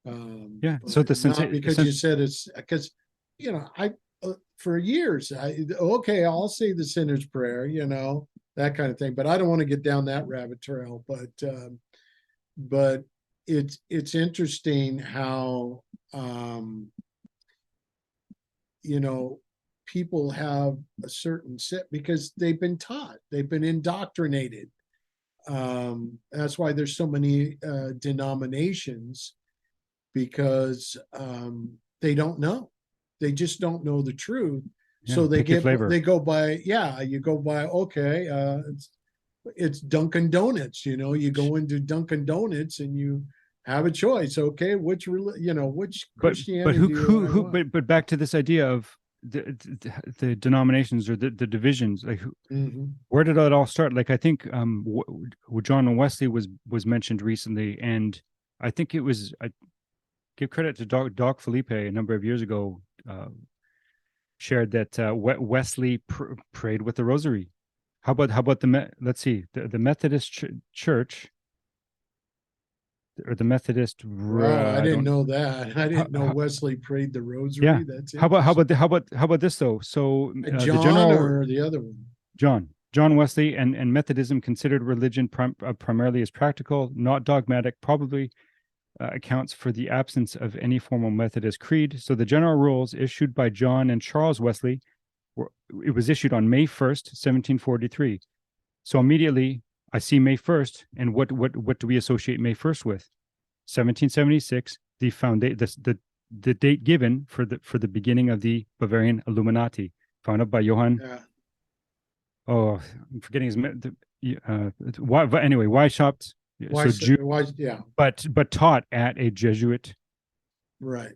Yeah. So But the not because you sense said it's because, I for years, okay, I'll say the sinner's prayer, that kind of thing. But I don't want to get down that rabbit trail. But it's interesting how you know people have a certain set because they've been taught, they've been indoctrinated. That's why there's so many denominations, because they don't know. They just don't know the truth. yeah, So pick your flavor. they go by, yeah, you go by, okay, it's Dunkin' Donuts. You go into Dunkin' Donuts and you have a choice. Okay, which But Christianity do I want? but back to this idea of the denominations or the divisions, like Mhm. where did it all start? Like I think John Wesley was mentioned recently, and I think it was, I give credit to Doc Felipe a number of years ago, shared that Wesley prayed with the Rosary. How about let's see, the Methodist Church, or the Methodist, Wow, I I didn't don't, know that. I how, didn't know how, Wesley prayed the yeah. rosary. That's About interesting. how about this though? So the John general or the other one? John Wesley and Methodism considered religion primarily as practical, not dogmatic, probably accounts for the absence of any formal Methodist creed. So the general rules issued by John and Charles Wesley it was issued on May 1st, 1743. So immediately I see May 1st, and what do we associate May 1st with? 1776, the date given for the beginning of the Bavarian Illuminati, founded by Johann. Yeah, Oh, I'm forgetting his. Why? But anyway, Weishaupt. why? So Jew, Why? Yeah, but taught at a Jesuit. right.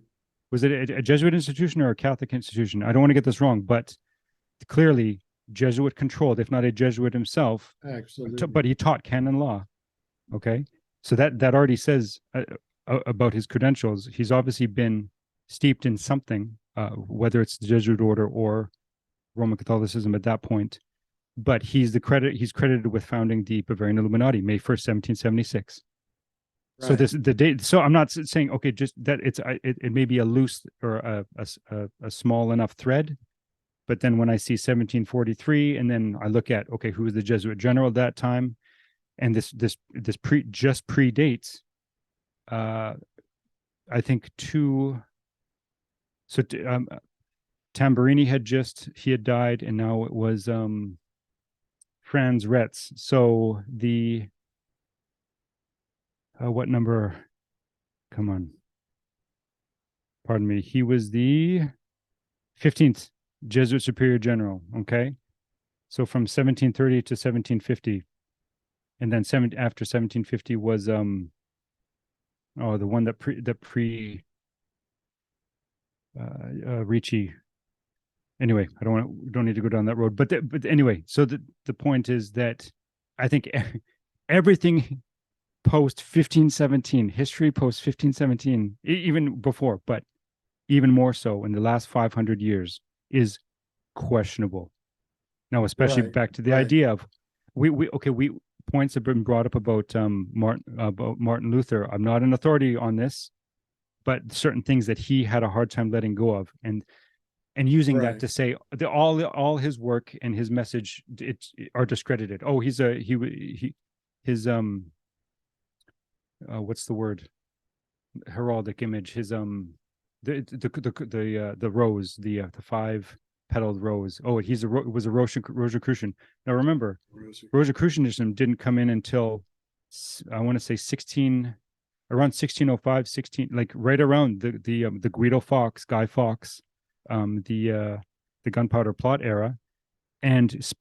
Was it a Jesuit institution or a Catholic institution? I don't want to get this wrong, but clearly Jesuit controlled, if not a Jesuit himself. Absolutely. But he taught canon law. Okay, so that already says about his credentials. He's obviously been steeped in something, whether it's the Jesuit order or Roman Catholicism at that point. But he's credited with founding the Bavarian Illuminati, May 1st, 1776. So Right. the date. So I'm not saying, okay, just that it may be a loose or a small enough thread, but then when I see 1743, and then I look at, okay, who was the Jesuit general at that time, and this just predates, I think two. So Tamburini he had died, and now it was Franz Retz. So the what number? Come on, pardon me. He was the 15th Jesuit Superior General. Okay, so from 1730 to 1750, and then after 1750 was the one that pre Ricci. Anyway, don't need to go down that road. But anyway, so the point is that I think everything post 1517, history post 1517, even before, but even more so in the last 500 years, is questionable. Now, especially Right. back to the Right. idea of we points have been brought up about Martin Luther. I'm not an authority on this, but certain things that he had a hard time letting go of, and using that Right. to say that all his work and his message are discredited. Oh, he his what's the word? Heraldic image. His the rose, the five petaled rose. Oh, was a Rosicrucian. Now remember, Rosicrucianism didn't come in until I want to say 16 around 1605, 16, like right around the Guy Fawkes, the Gunpowder Plot era. And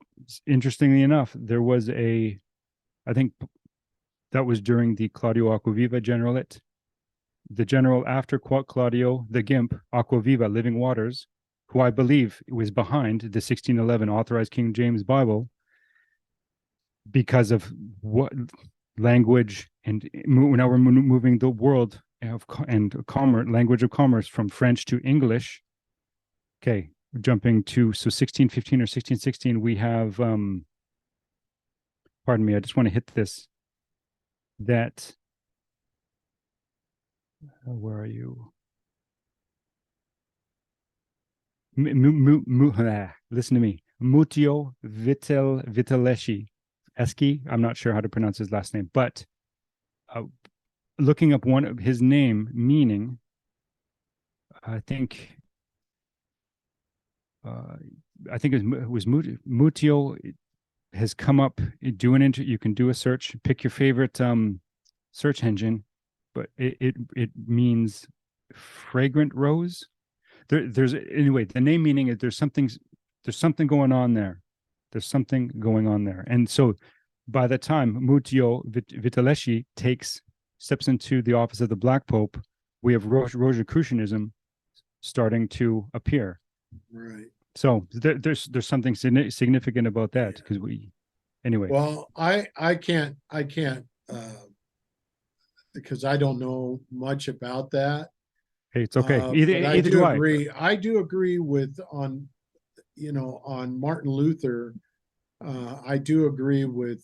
interestingly enough, there was I think that was during the Claudio Aquaviva generalate. The general after Claudio, the Gimp, Aquaviva, Living Waters, who I believe was behind the 1611 authorized King James Bible because of what language, and now we're moving the world and commerce, language of commerce from French to English. Okay, jumping to 1615 or 1616, we have pardon me, I just want to hit this, that where are you? Listen to me. Mutio Vitelleschi Eschi. I'm not sure how to pronounce his last name, but looking up one of his name meaning, I think it was Mutio. It has come up. You can do a search. Pick your favorite search engine, but it means fragrant rose. There's anyway, the name meaning is there's something going on there. There's something going on there. And so by the time Mutio Vitelleschi steps into the office of the Black Pope, we have Rosicrucianism starting to appear. Right. So there's something significant about that, because anyway. Well, I can't because I don't know much about that. Hey, it's okay. I do agree. I do agree with on Martin Luther. I do agree with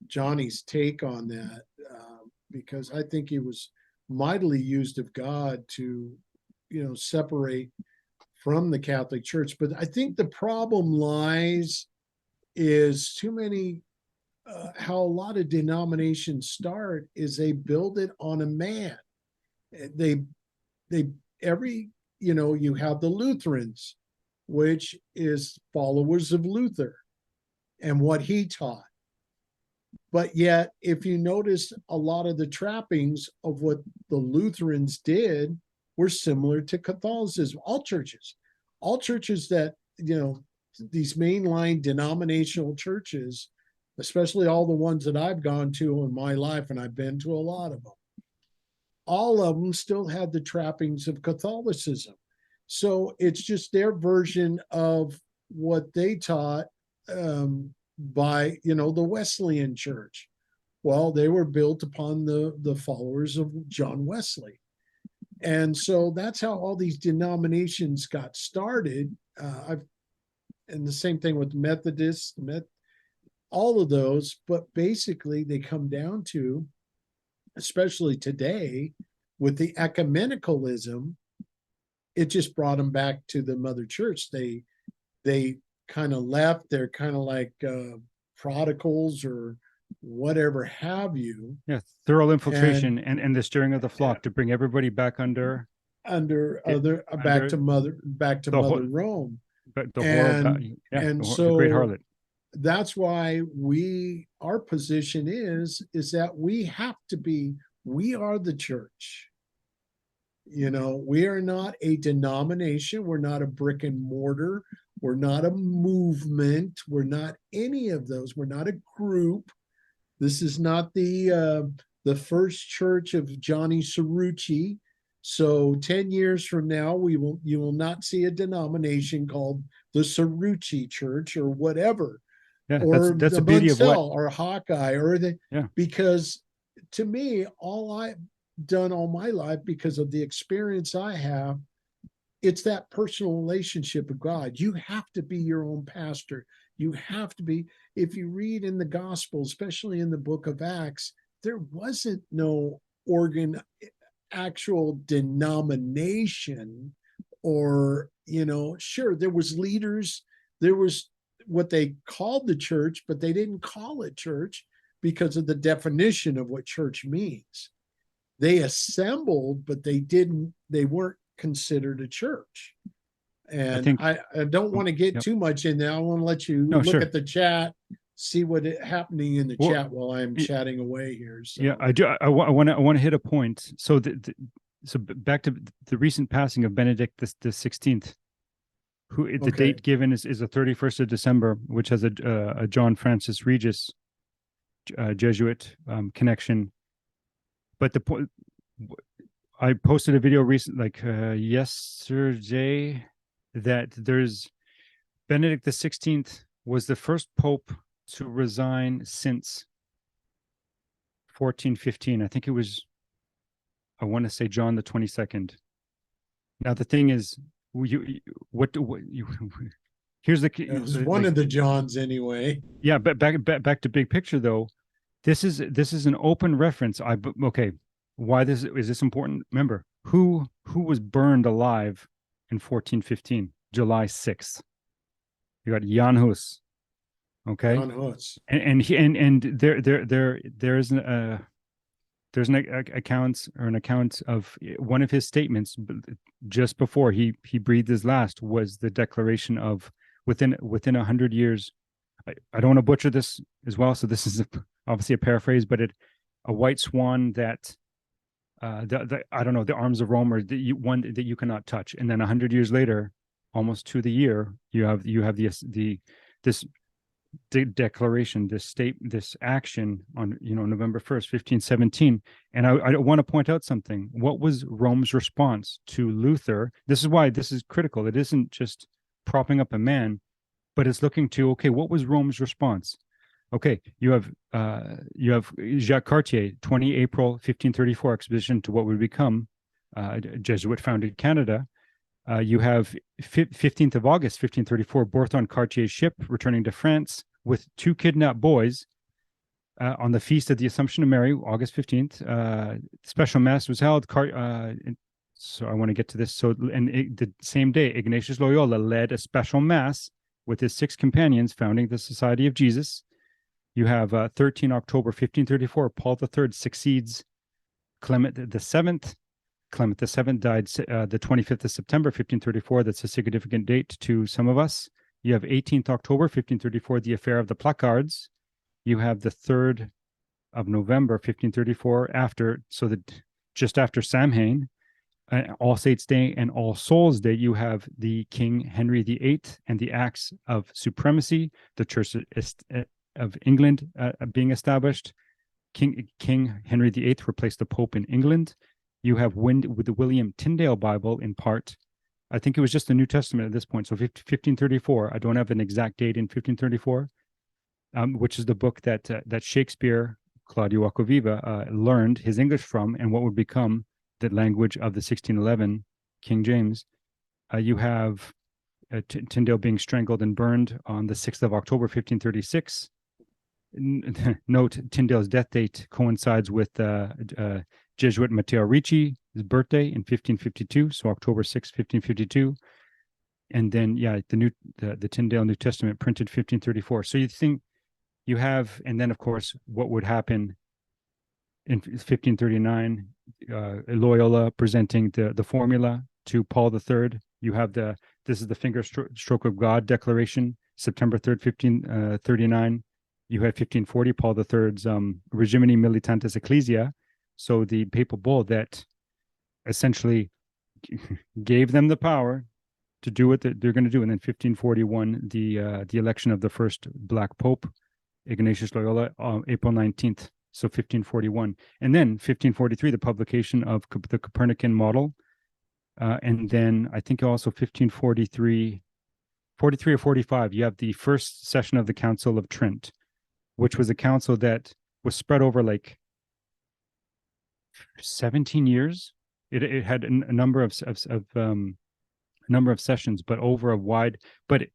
Johnny's take on that, because I think he was mightily used of God to, separate from the Catholic Church. But I think the problem lies is too many. How a lot of denominations start is they build it on a man. They you have the Lutherans, which is followers of Luther and what he taught. But yet, if you notice, a lot of the trappings of what the Lutherans did were similar to Catholicism. All churches that, these mainline denominational churches, especially all the ones that I've gone to in my life, and I've been to a lot of them, all of them still had the trappings of Catholicism. So it's just their version of what they taught by, the Wesleyan Church. Well, they were built upon the followers of John Wesley. And so that's how all these denominations got started. And the same thing with Methodists, all of those, but basically they come down to, especially today, with the ecumenicalism, it just brought them back to the mother church. They kind of left. They're kind of like prodigals or whatever have you. Yeah, thorough infiltration and the stirring of the flock to bring everybody back back to Mother Rome. But the great harlot. That's why our position is that we are the church. We are not a denomination. We're not a brick and mortar. We're not a movement. We're not any of those. We're not a group. This is not the first church of Johnny Cerrucci. So 10 years from now, you will not see a denomination called the Cerrucci Church or whatever. Yeah, or that's the the beauty of what, or Hawkeye because to me, all I've done all my life, because of the experience I have, it's that personal relationship with God. You have to be your own pastor. You have to be. If you read in the gospel, especially in the book of Acts, there wasn't no actual denomination, or, sure, there was leaders. There was what they called the church, but they didn't call it church. because of the definition of what church means. They assembled, but they weren't considered a church. And think I don't want to get yep. too much in there. I want to let you No, look sure. at the chat, see what is happening in the Well, chat while I'm chatting away here. So. Yeah, I do. I want to hit a point. So back to the recent passing of Benedict the 16th, who the date given is the 31st of December, which has a John Francis Regis Jesuit connection. But the point, I posted a video yesterday, that there's Benedict the 16th was the first pope to resign since 1415. I think it was, I want to say John the 22nd. Now the thing is, here's the, it was one of the Johns anyway. Yeah, but back to big picture though. This is an open reference. Why is this important? Remember, who was burned alive in 1415, July 6th? You got Jan Hus. Okay. Jan Hus. And there's an account of one of his statements just before he breathed his last, was the declaration of within 100 years. I don't want to butcher this as well, so this is obviously a paraphrase, but a white swan that I don't know, the arms of Rome, or one that you cannot touch, and then 100 years later, almost to the year, you have this declaration, this action on November 1st, 1517. And I want to point out something. What was Rome's response to Luther? This is why this is critical. It isn't just propping up a man, but it's looking to, okay, what was Rome's response? Okay, you have Jacques Cartier, 20 April 1534, expedition to what would become Jesuit founded Canada. You have 15th of August 1534, birth on Cartier's ship returning to France with 2 kidnapped boys on the feast of the Assumption of Mary, August 15th. Special mass was held. So I want to get to this. So the same day, Ignatius Loyola led a special mass with his 6 companions, founding the Society of Jesus. You have 13 October 1534, Paul III succeeds Clement VII. Clement VII died the 25th of September 1534. That's a significant date to some of us. You have 18th October 1534, the affair of the placards. You have the 3rd of November 1534, just after Samhain, All Saints' Day and All Souls' Day. You have the King Henry VIII and the Acts of Supremacy, the Church of England being established. King Henry VIII replaced the Pope in England. You have with the William Tyndale Bible in part. I think it was just the New Testament at this point. So 1534. I don't have an exact date in 1534, which is the book that Shakespeare, Claudio Acquaviva, learned his English from, and what would become the language of the 1611 King James. You have Tyndale being strangled and burned on the 6th of October 1536. Note, Tyndale's death date coincides with Jesuit Matteo Ricci's birthday in 1552, so October 6, 1552. And then, the Tyndale New Testament printed 1534. So you think you have, and then of course, what would happen in 1539, Loyola presenting the formula to Paul III. You have this is the finger stroke of God declaration, September 3rd, 1539. You had 1540, Paul III's Regimini Militantis Ecclesia, so the papal bull that essentially gave them the power to do what they're going to do. And then 1541, the election of the first Black Pope, Ignatius Loyola, April 19th, so 1541. And then 1543, the publication of the Copernican model. And then I think also 1543 or 45, you have the first session of the Council of Trent, which was a council that was spread over like 17 years. It had a number of sessions, but over a wide. But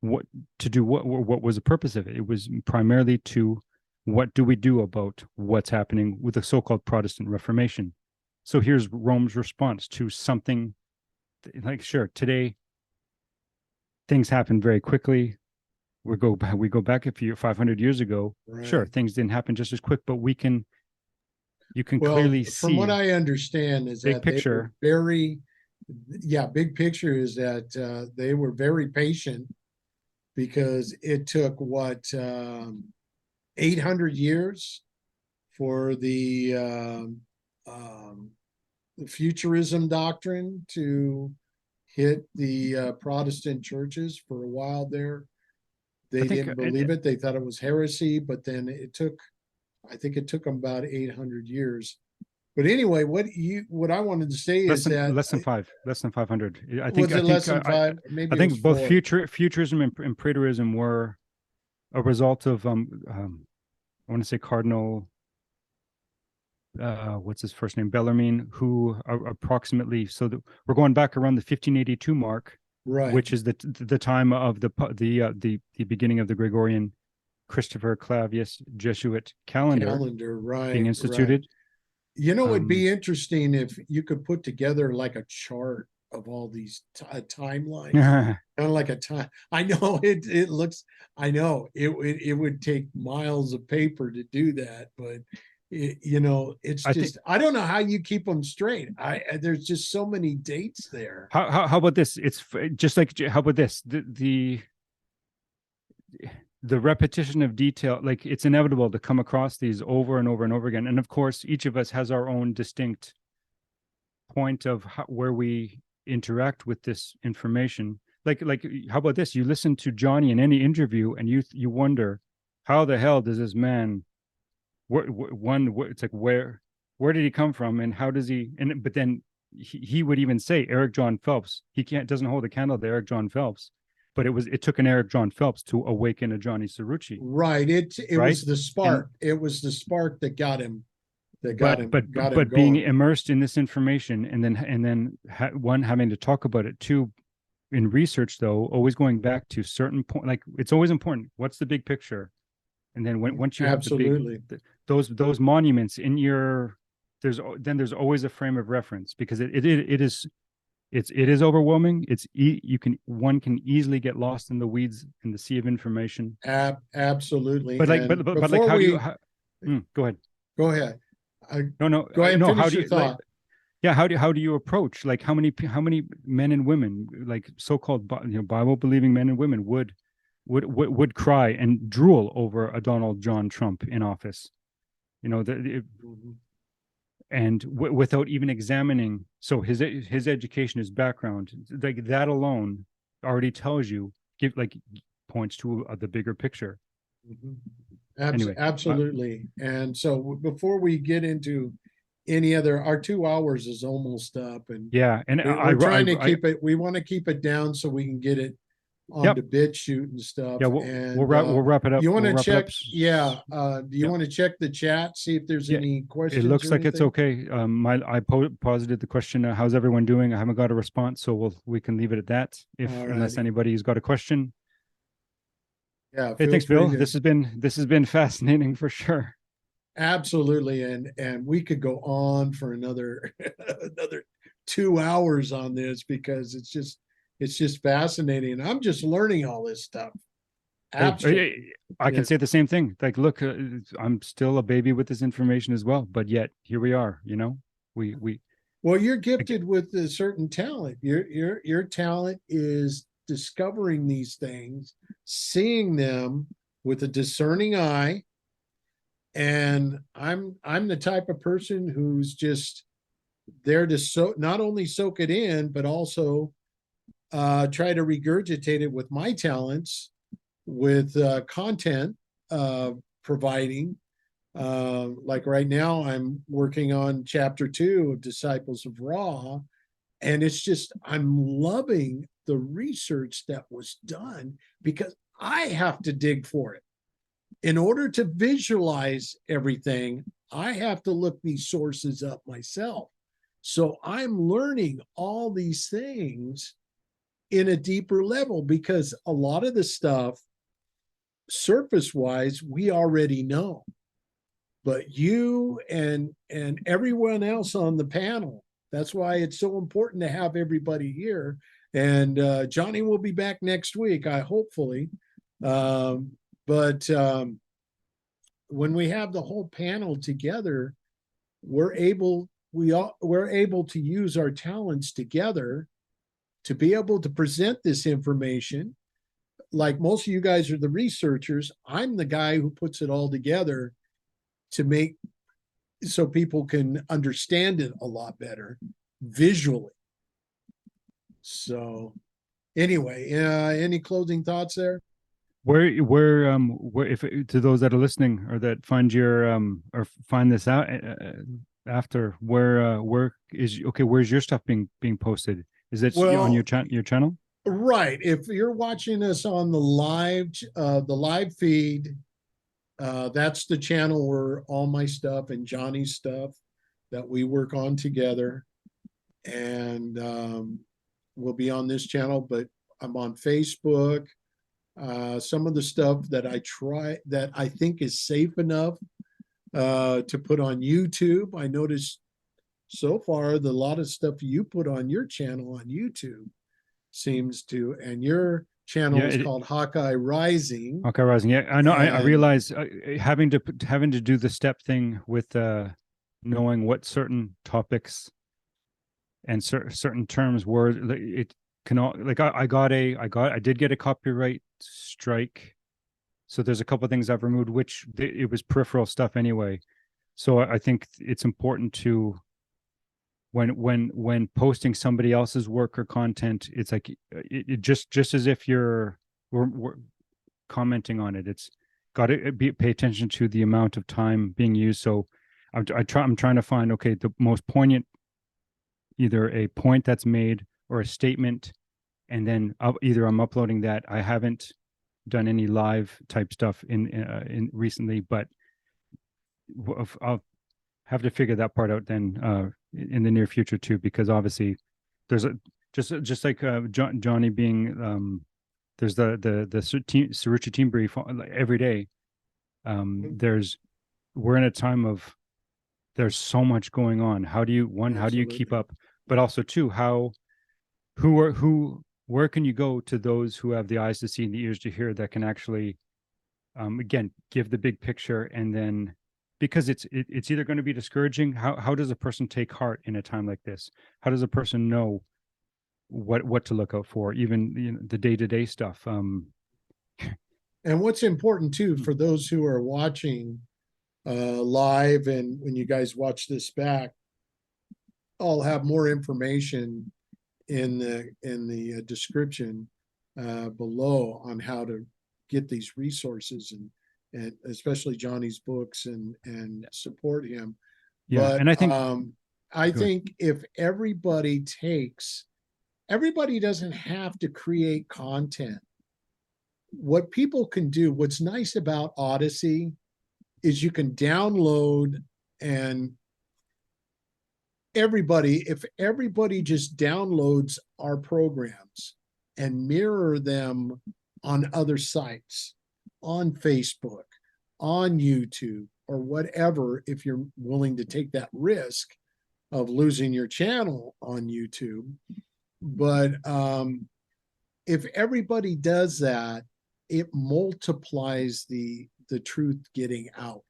what was the purpose of it? It was primarily to, what do we do about what's happening with the so-called Protestant Reformation? So here's Rome's response to something like, sure, today things happen very quickly. we go back a few 500 years ago. Sure, Right. things didn't happen just as quick, but you can Well, clearly from what see I understand is big that they were picture. very, yeah, big picture is that they were very patient because it took what 800 years for the futurism doctrine to hit the Protestant churches for a while there. I They think didn't believe it. They thought it was heresy, but then I think it took them about 800 years. But anyway, what I wanted to say less is than that less than 500. I think was I it less think than five? I Maybe it was think both four. futurism and preterism were a result of I want to say Cardinal what's his first name, Bellarmine, who approximately, so that we're going back around the 1582 mark, Right. which is the time of the beginning of the Gregorian Christopher Clavius Jesuit calendar Calendar. being Right. Right. instituted. You know, it'd Um, be interesting if you could put together like a chart of all these timelines, I kind of like a time. I know it looks. I know it would take miles of paper to do that, but it's think just I don't know how you keep them straight. There's just so many dates there. how about this? It's just like, how about this? The repetition of detail, like it's inevitable to come across these over and over and over again. And of course, each of us has our own distinct point of where we interact with this information. Like how about this? You listen to Johnny in any interview and you wonder, how the hell does this man, it's like, where did he come from, and how does he, and but then he would even say Eric John Phelps, he doesn't hold a candle to Eric John Phelps, but it took an Eric John Phelps to awaken a Johnny Cerrucci, Right. It right? was the And spark. It was the spark that got him. That got but him. but Got him but being going. immersed in this information, and then one having to talk about it, two, in research though, always going back to certain point, like it's always important, what's the big picture, and then once you have Absolutely. those monuments in your, there's always a frame of reference, because it is overwhelming. One can easily get lost in the weeds in the sea of information. Absolutely. But like And but like before how do you we go ahead. go ahead, No, go ahead and no, how finish do your you, like, thought. yeah, how do you approach, like, how many men and women, like so-called Bible believing men and women, would cry and drool over a Donald John Trump in office, Mhm. and without even examining, so his education, his background, like that alone already tells you, points to the bigger picture. Mhm. Anyway, Absolutely. And so before we get into any other, our 2 hours is almost up, and yeah, and we're trying to keep it. We want to keep it down so we can get it yep, onto bit shoot and stuff. yeah, we'll we'll And wrap we'll wrap it up. you want We'll to wrap it up. check? Yeah. Do you Yeah, want to check the chat, see if there's yeah. any It questions looks or like it's anything? okay. I posited the question, how's everyone doing? I haven't got a response, so we can leave it at that. If All Unless righty. anybody's got a question. Yeah. Hey, Feel thanks, free Bill. to. This has been fascinating for sure. Absolutely. And we could go on for another another 2 hours on this because it's just fascinating. I'm just learning all this stuff. Hey, Absolutely. I can Yeah. say the same thing. Like, look, I'm still a baby with this information as well, but yet here we are. We Well, you're again, gifted with a certain talent. Your talent is discovering these things, seeing them with a discerning eye. And I'm the type of person who's just there to not only soak it in, but also try to regurgitate it with my talents, with content providing. Like right now, I'm working on chapter 2 of Disciples of Ra, and it's just I'm loving the research that was done because I have to dig for it in order to visualize everything. I have to look these sources up myself. So I'm learning all these things in a deeper level because a lot of the stuff surface wise we already know, but you and everyone else on the panel, that's why it's so important to have everybody here. And Johnny will be back next week, I hopefully. But when we have the whole panel together, we're able to use our talents together to be able to present this information. Like most of you guys are the researchers, I'm the guy who puts it all together to make so people can understand it a lot better visually. So anyway, any closing thoughts there? Where if to those that are listening or that find your or find this out after, where is okay, where's your stuff being posted? Is it on Well, your channel? right. If you're watching us on the live feed, that's the channel where all my stuff and Johnny's stuff that we work on together, and will be on this channel. But I'm on Facebook. Some of the stuff that I think is safe enough to put on YouTube. I noticed so far a lot of stuff you put on your channel on YouTube seems to, and your channel is called Hawkeye Rising. Okay, Rising. Yeah, I know. I And realize having to do the step thing with knowing what certain topics and certain terms were, it can all, like I did get a copyright strike, so there's a couple of things I've removed, which it was peripheral stuff anyway. So I think it's important to when posting somebody else's work or content, it's like it just as if we're commenting on it. It's got to pay attention to the amount of time being used. So I'm trying to find, okay, the most poignant, either a point that's made or a statement, and then either I'm uploading that. I haven't done any live type stuff in recently, but I'll have to figure that part out then in the near future too, because obviously there's a just like Johnny being there's the Sarucha team brief every day. We're in a time of there's so much going on. How do you keep up? But also too, where can you go to those who have the eyes to see and the ears to hear that can actually again give the big picture? And then because it's either going to be discouraging, how does a person take heart in a time like this? How does a person know what to look out for, even the day-to-day stuff? And what's important too for those who are watching live, and when you guys watch this back, I'll have more information in the description below on how to get these resources, and especially Johnny's books, and support him. Yeah, but and I think I think if everybody doesn't have to create content. What people can do, what's nice about Odyssey is you can download, and if everybody just downloads our programs and mirror them on other sites, on Facebook, on YouTube, or whatever, if you're willing to take that risk of losing your channel on YouTube. But if everybody does that, it multiplies the truth getting out.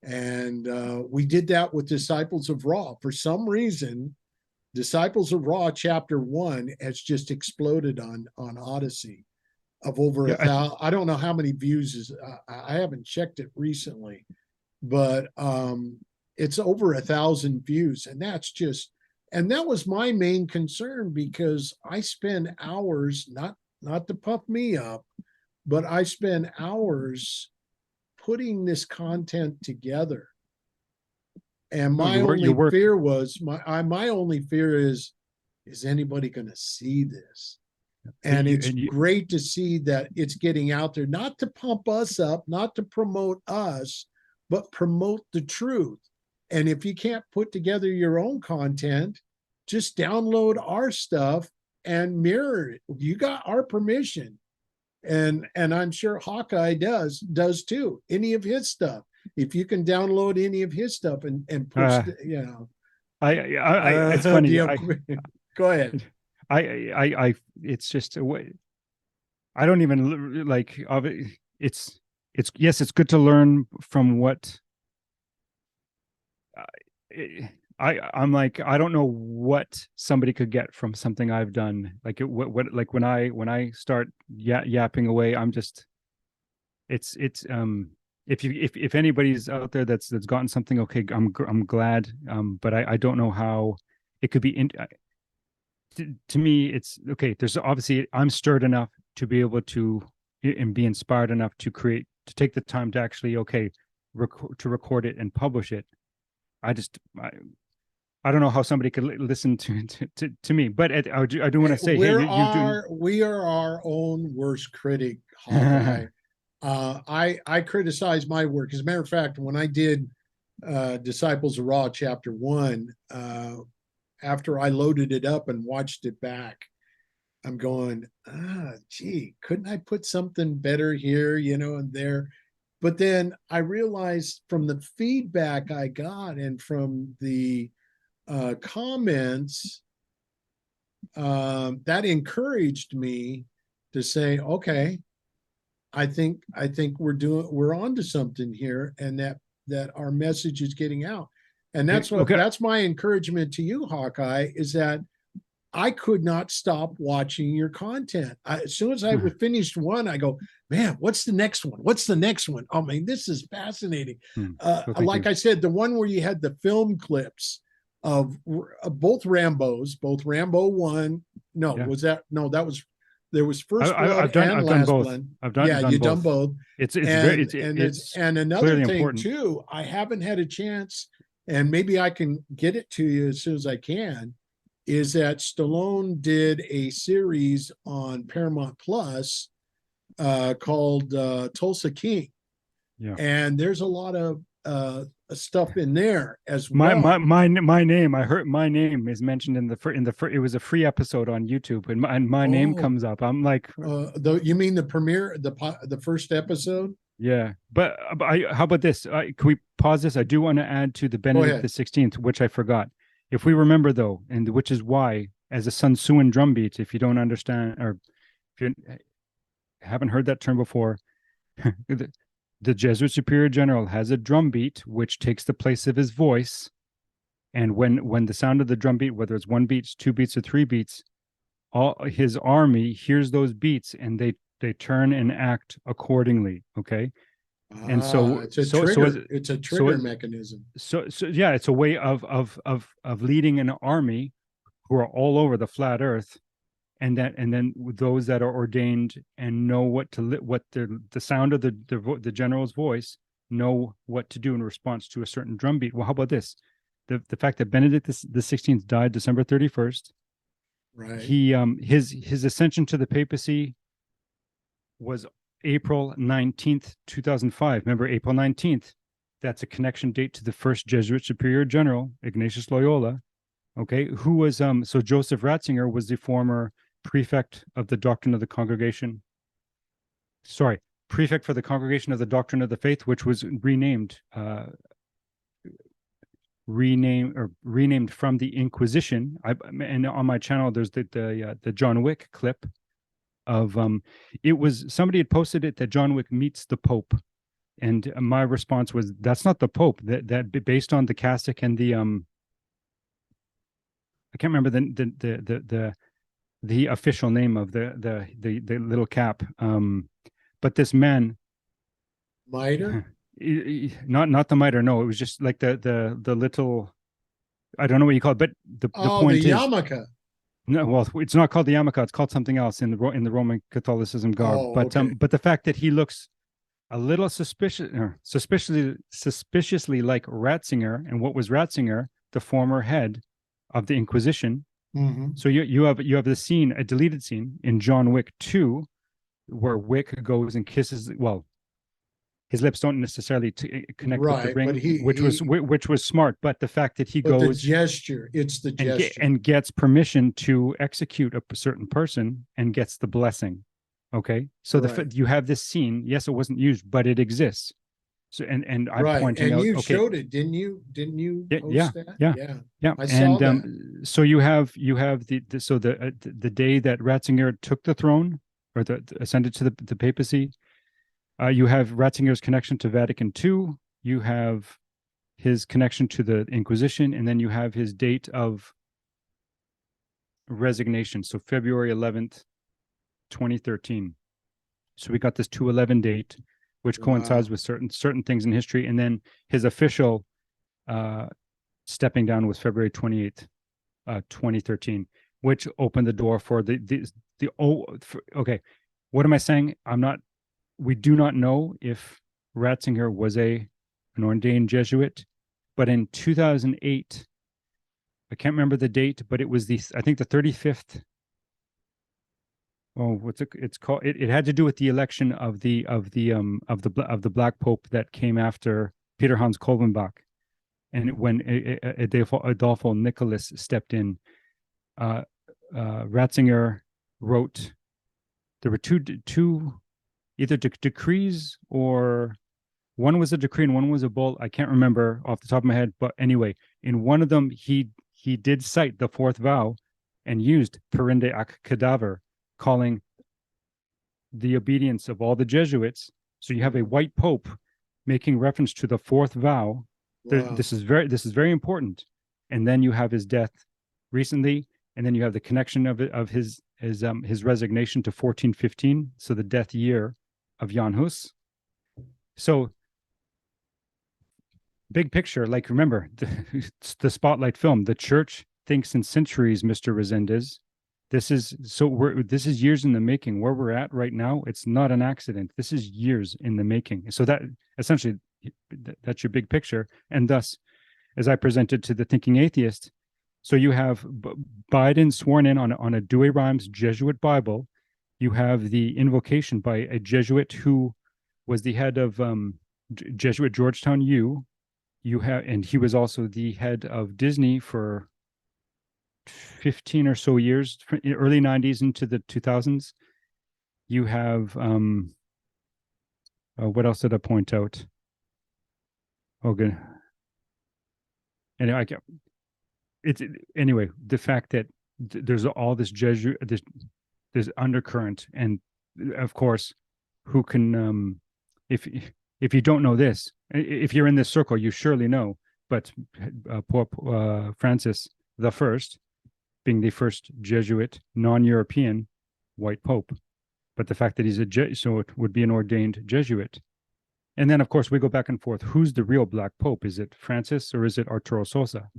And we did that with Disciples of Ra. For some reason, Disciples of Ra chapter 1 has just exploded on Odyssey, of over 1,000. I don't know how many views is. I haven't checked it recently, but it's over 1,000 views, and that was my main concern, because I spend hours, not to puff me up, but I spend hours putting this content together. And my only fear is anybody going to see this? And it's great to see that it's getting out there, not to pump us up, not to promote us, but promote the truth. And if you can't put together your own content, just download our stuff and mirror it. You got our permission. And I'm sure Hawkeye does too. Any of his stuff, if you can download any of his stuff and push, it's funny. Go ahead. It's just a way. I don't even like of it. It's yes, it's good to learn from what I'm like, I don't know what somebody could get from something I've done. Like what like when I start yapping away, I'm just it's if anybody's out there that's gotten something, okay, I'm glad. But I don't know how it could be to me. It's okay. There's obviously I'm stirred enough to be able to and be inspired enough to take the time to actually to record it and publish it. I just I don't know how somebody could listen to me, but I do want to say, hey, you're doing. We are our own worst critic, Hawkeye. I criticize my work. As a matter of fact, when I did Disciples of Raw Chapter 1, after I loaded it up and watched it back, I'm going, gee, couldn't I put something better here, and there? But then I realized from the feedback I got and from the comments, that encouraged me to say, okay, I think we're onto something here, and that our message is getting out. And that's my encouragement to you, Hawkeye, is that I could not stop watching your content. As soon as I finished one, I go, man, what's the next one? What's the next one? I mean, this is fascinating. Like I said, the one where you had the film clips of both Rambos, both Rambo 1. No, was that? No, that was, there was First Blood and Last Blood. I've done both. It's and another thing important too, I haven't had a chance, and maybe I can get it to you as soon as I can, is that Stallone did a series on Paramount Plus called Tulsa King. Yeah. And there's a lot of stuff in there as well. My name, I heard my name is mentioned in it was a free episode on YouTube, and my name comes up. I'm like, you mean the premiere, the first episode? Yeah, but how about this? Can we pause this? I do want to add to the Benedict the 16th, which I forgot. If we remember though, and which is why, as a Sun Tzuan drum beat, if you don't understand or if you haven't heard that term before, the Jesuit superior general has a drum beat which takes the place of his voice, and when the sound of the drum beat, whether it's 1 beat, 2 beats, or 3 beats, all his army hears those beats and they turn and act accordingly. Okay. And so it's a trigger mechanism. So yeah, it's a way of leading an army who are all over the flat earth, and then those that are ordained and know what the sound of the general's voice know what to do in response to a certain drum beat. Well, how about this? The fact that Benedict the 16th died December 31st. Right. He his ascension to the papacy was April 19th, 2005. Remember, April 19th, that's a connection date to the first Jesuit superior general, Ignatius Loyola. Okay, who was so Joseph Ratzinger was the former prefect of the Doctrine of the Congregation. Sorry, prefect for the Congregation of the Doctrine of the Faith, which was renamed from the Inquisition. And on my channel, there's the John Wick clip of it was somebody had posted it that John Wick meets the Pope, and my response was, that's not the Pope. That based on the cassock and the I can't remember the official name of the little cap, but this man, Mitre, not the mitre, no, it was just like the little, I don't know what you call it, but the point the is yarmulke. No, well, it's not called the yarmulke. It's called something else in the Roman Catholicism garb. But the fact that he looks a little suspiciously like Ratzinger, and what was Ratzinger, the former head of the Inquisition. Mm-hmm. So you have the scene, a deleted scene in John Wick 2, where Wick goes and kisses. Well, his lips don't necessarily connect with the ring, which was smart. But the fact that he goes, the gesture, it's the gesture, and gets permission to execute a certain person and gets the blessing. Okay, so you have this scene. Yes, it wasn't used, but it exists. So and I'm pointing out. And you okay, showed it, didn't you? Didn't you post that? Yeah. I saw that. So you have the day that Ratzinger took the throne, or ascended to the papacy. You have Ratzinger's connection to Vatican II. You have his connection to the Inquisition, and then you have his date of resignation. So February 11th, 2013. So we got this 211 date, which coincides with certain things in history, and then his official stepping down was February 28th, 2013, which opened the door for okay. What am I saying? We do not know if Ratzinger was an ordained Jesuit, but in 2008, I can't remember the date, but it was I think the 35th. Oh, it's called? It had to do with the election of the Black Pope that came after Peter Hans Kolvenbach, and when Adolfo Nicholas stepped in, Ratzinger wrote. There were two either decrees, or one was a decree and one was a bull. I can't remember off the top of my head, but anyway, in one of them, he did cite the fourth vow and used perinde ac cadaver, calling the obedience of all the Jesuits. So you have a white pope making reference to the fourth vow. Wow. This is very important. And then you have his death recently, and then you have the connection of his resignation to 1415, so the death year of Jan Hus. So big picture, like, remember the Spotlight film, the church thinks in centuries, Mr. Resendez. This is years in the making. Where we're at right now, it's not an accident. This is years in the making. So that essentially, that's your big picture. And thus, as I presented to the Thinking Atheist, so you have Biden sworn in on a Douay-Rheims Jesuit Bible. You have the invocation by a Jesuit who was the head of Jesuit Georgetown U. And he was also the head of Disney for 15 or so years, early 90s into the 2000s. You have what else did I point out? Oh, good. And anyway, the fact that there's all this Jesuit, this undercurrent, and of course, who can if you don't know this, if you're in this circle, you surely know. But Pope Francis the First, being the first Jesuit non-European white pope, but the fact that he's so it would be an ordained Jesuit. And then, of course, we go back and forth. Who's the real Black Pope? Is it Francis or is it Arturo Sosa?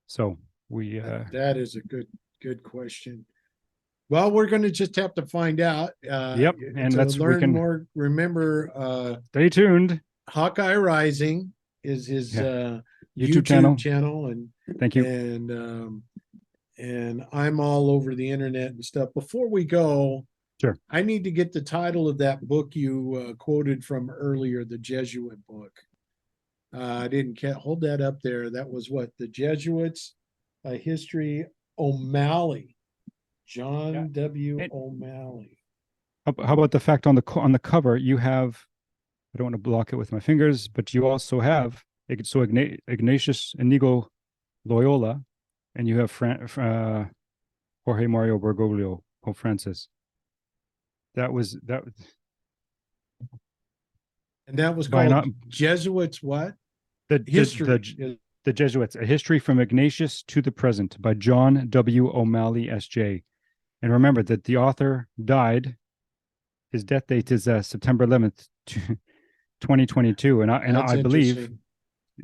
So we that is a good question. Well, we're going to just have to find out. Yep, and let's learn more. Remember, stay tuned. Hawkeye Rising is his YouTube channel, and thank you. And I'm all over the internet and stuff. Before we go, sure, I need to get the title of that book you quoted from earlier, the Jesuit book. I didn't hold that up there. That was what? The Jesuits, a History, O'Malley, John W. O'Malley. How about the fact on the cover you have? I don't want to block it with my fingers, but you also have Ignatius Inigo Loyola, and you have Jorge Mario Bergoglio, Pope Francis. That was. And that was called Jesuits what? The Jesuits, A History from Ignatius to the Present by John W. O'Malley, S.J. And remember that the author died. His death date is September 11th, 2022. And I believe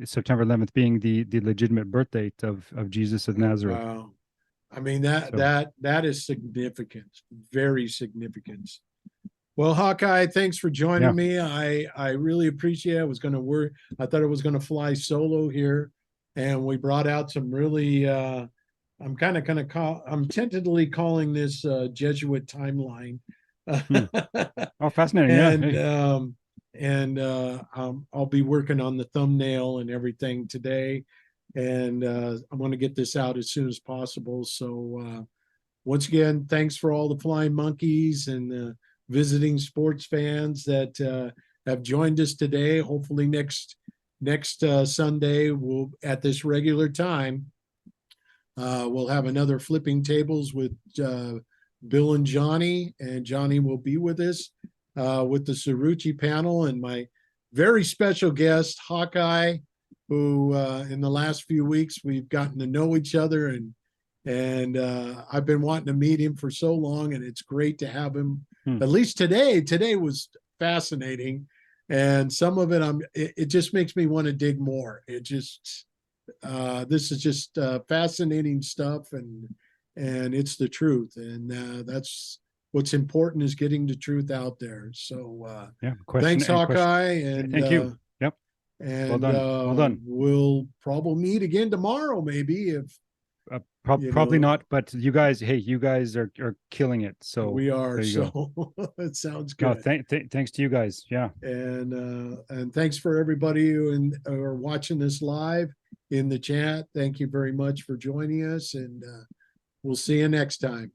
September 11th being the legitimate birth date of Jesus of Nazareth. Wow. I mean, that is significant, very significant. Well, Hawkeye, thanks for joining me. I really appreciate it. I was going to work. I thought I was going to fly solo here, and we brought out some really. I'm kind of going to call. I'm tentatively calling this Jesuit timeline. Oh, fascinating! And I'll be working on the thumbnail and everything today, and I want to get this out as soon as possible. So once again, thanks for all the flying monkeys and visiting sports fans that have joined us today. Hopefully next Sunday, we'll at this regular time, we'll have another flipping tables with Bill and Johnny will be with us with the Cerrucci panel, and my very special guest, Hawkeye, who in the last few weeks we've gotten to know each other, and I've been wanting to meet him for so long, and it's great to have him. At least today. Today was fascinating, and some of it just makes me want to dig more. It just this is just fascinating stuff, and it's the truth, and that's what's important, is getting the truth out there. So Yeah. thanks, Hawkeye, and thank you. Yep. And Well done. Well done. We'll probably meet again tomorrow, maybe, if probably not, but you guys, hey, you guys are killing it. So we are. there you So go. it sounds No, good. thanks to you guys. Yeah. And thanks for everybody who are watching this live in the chat. Thank you very much for joining us, and we'll see you next time.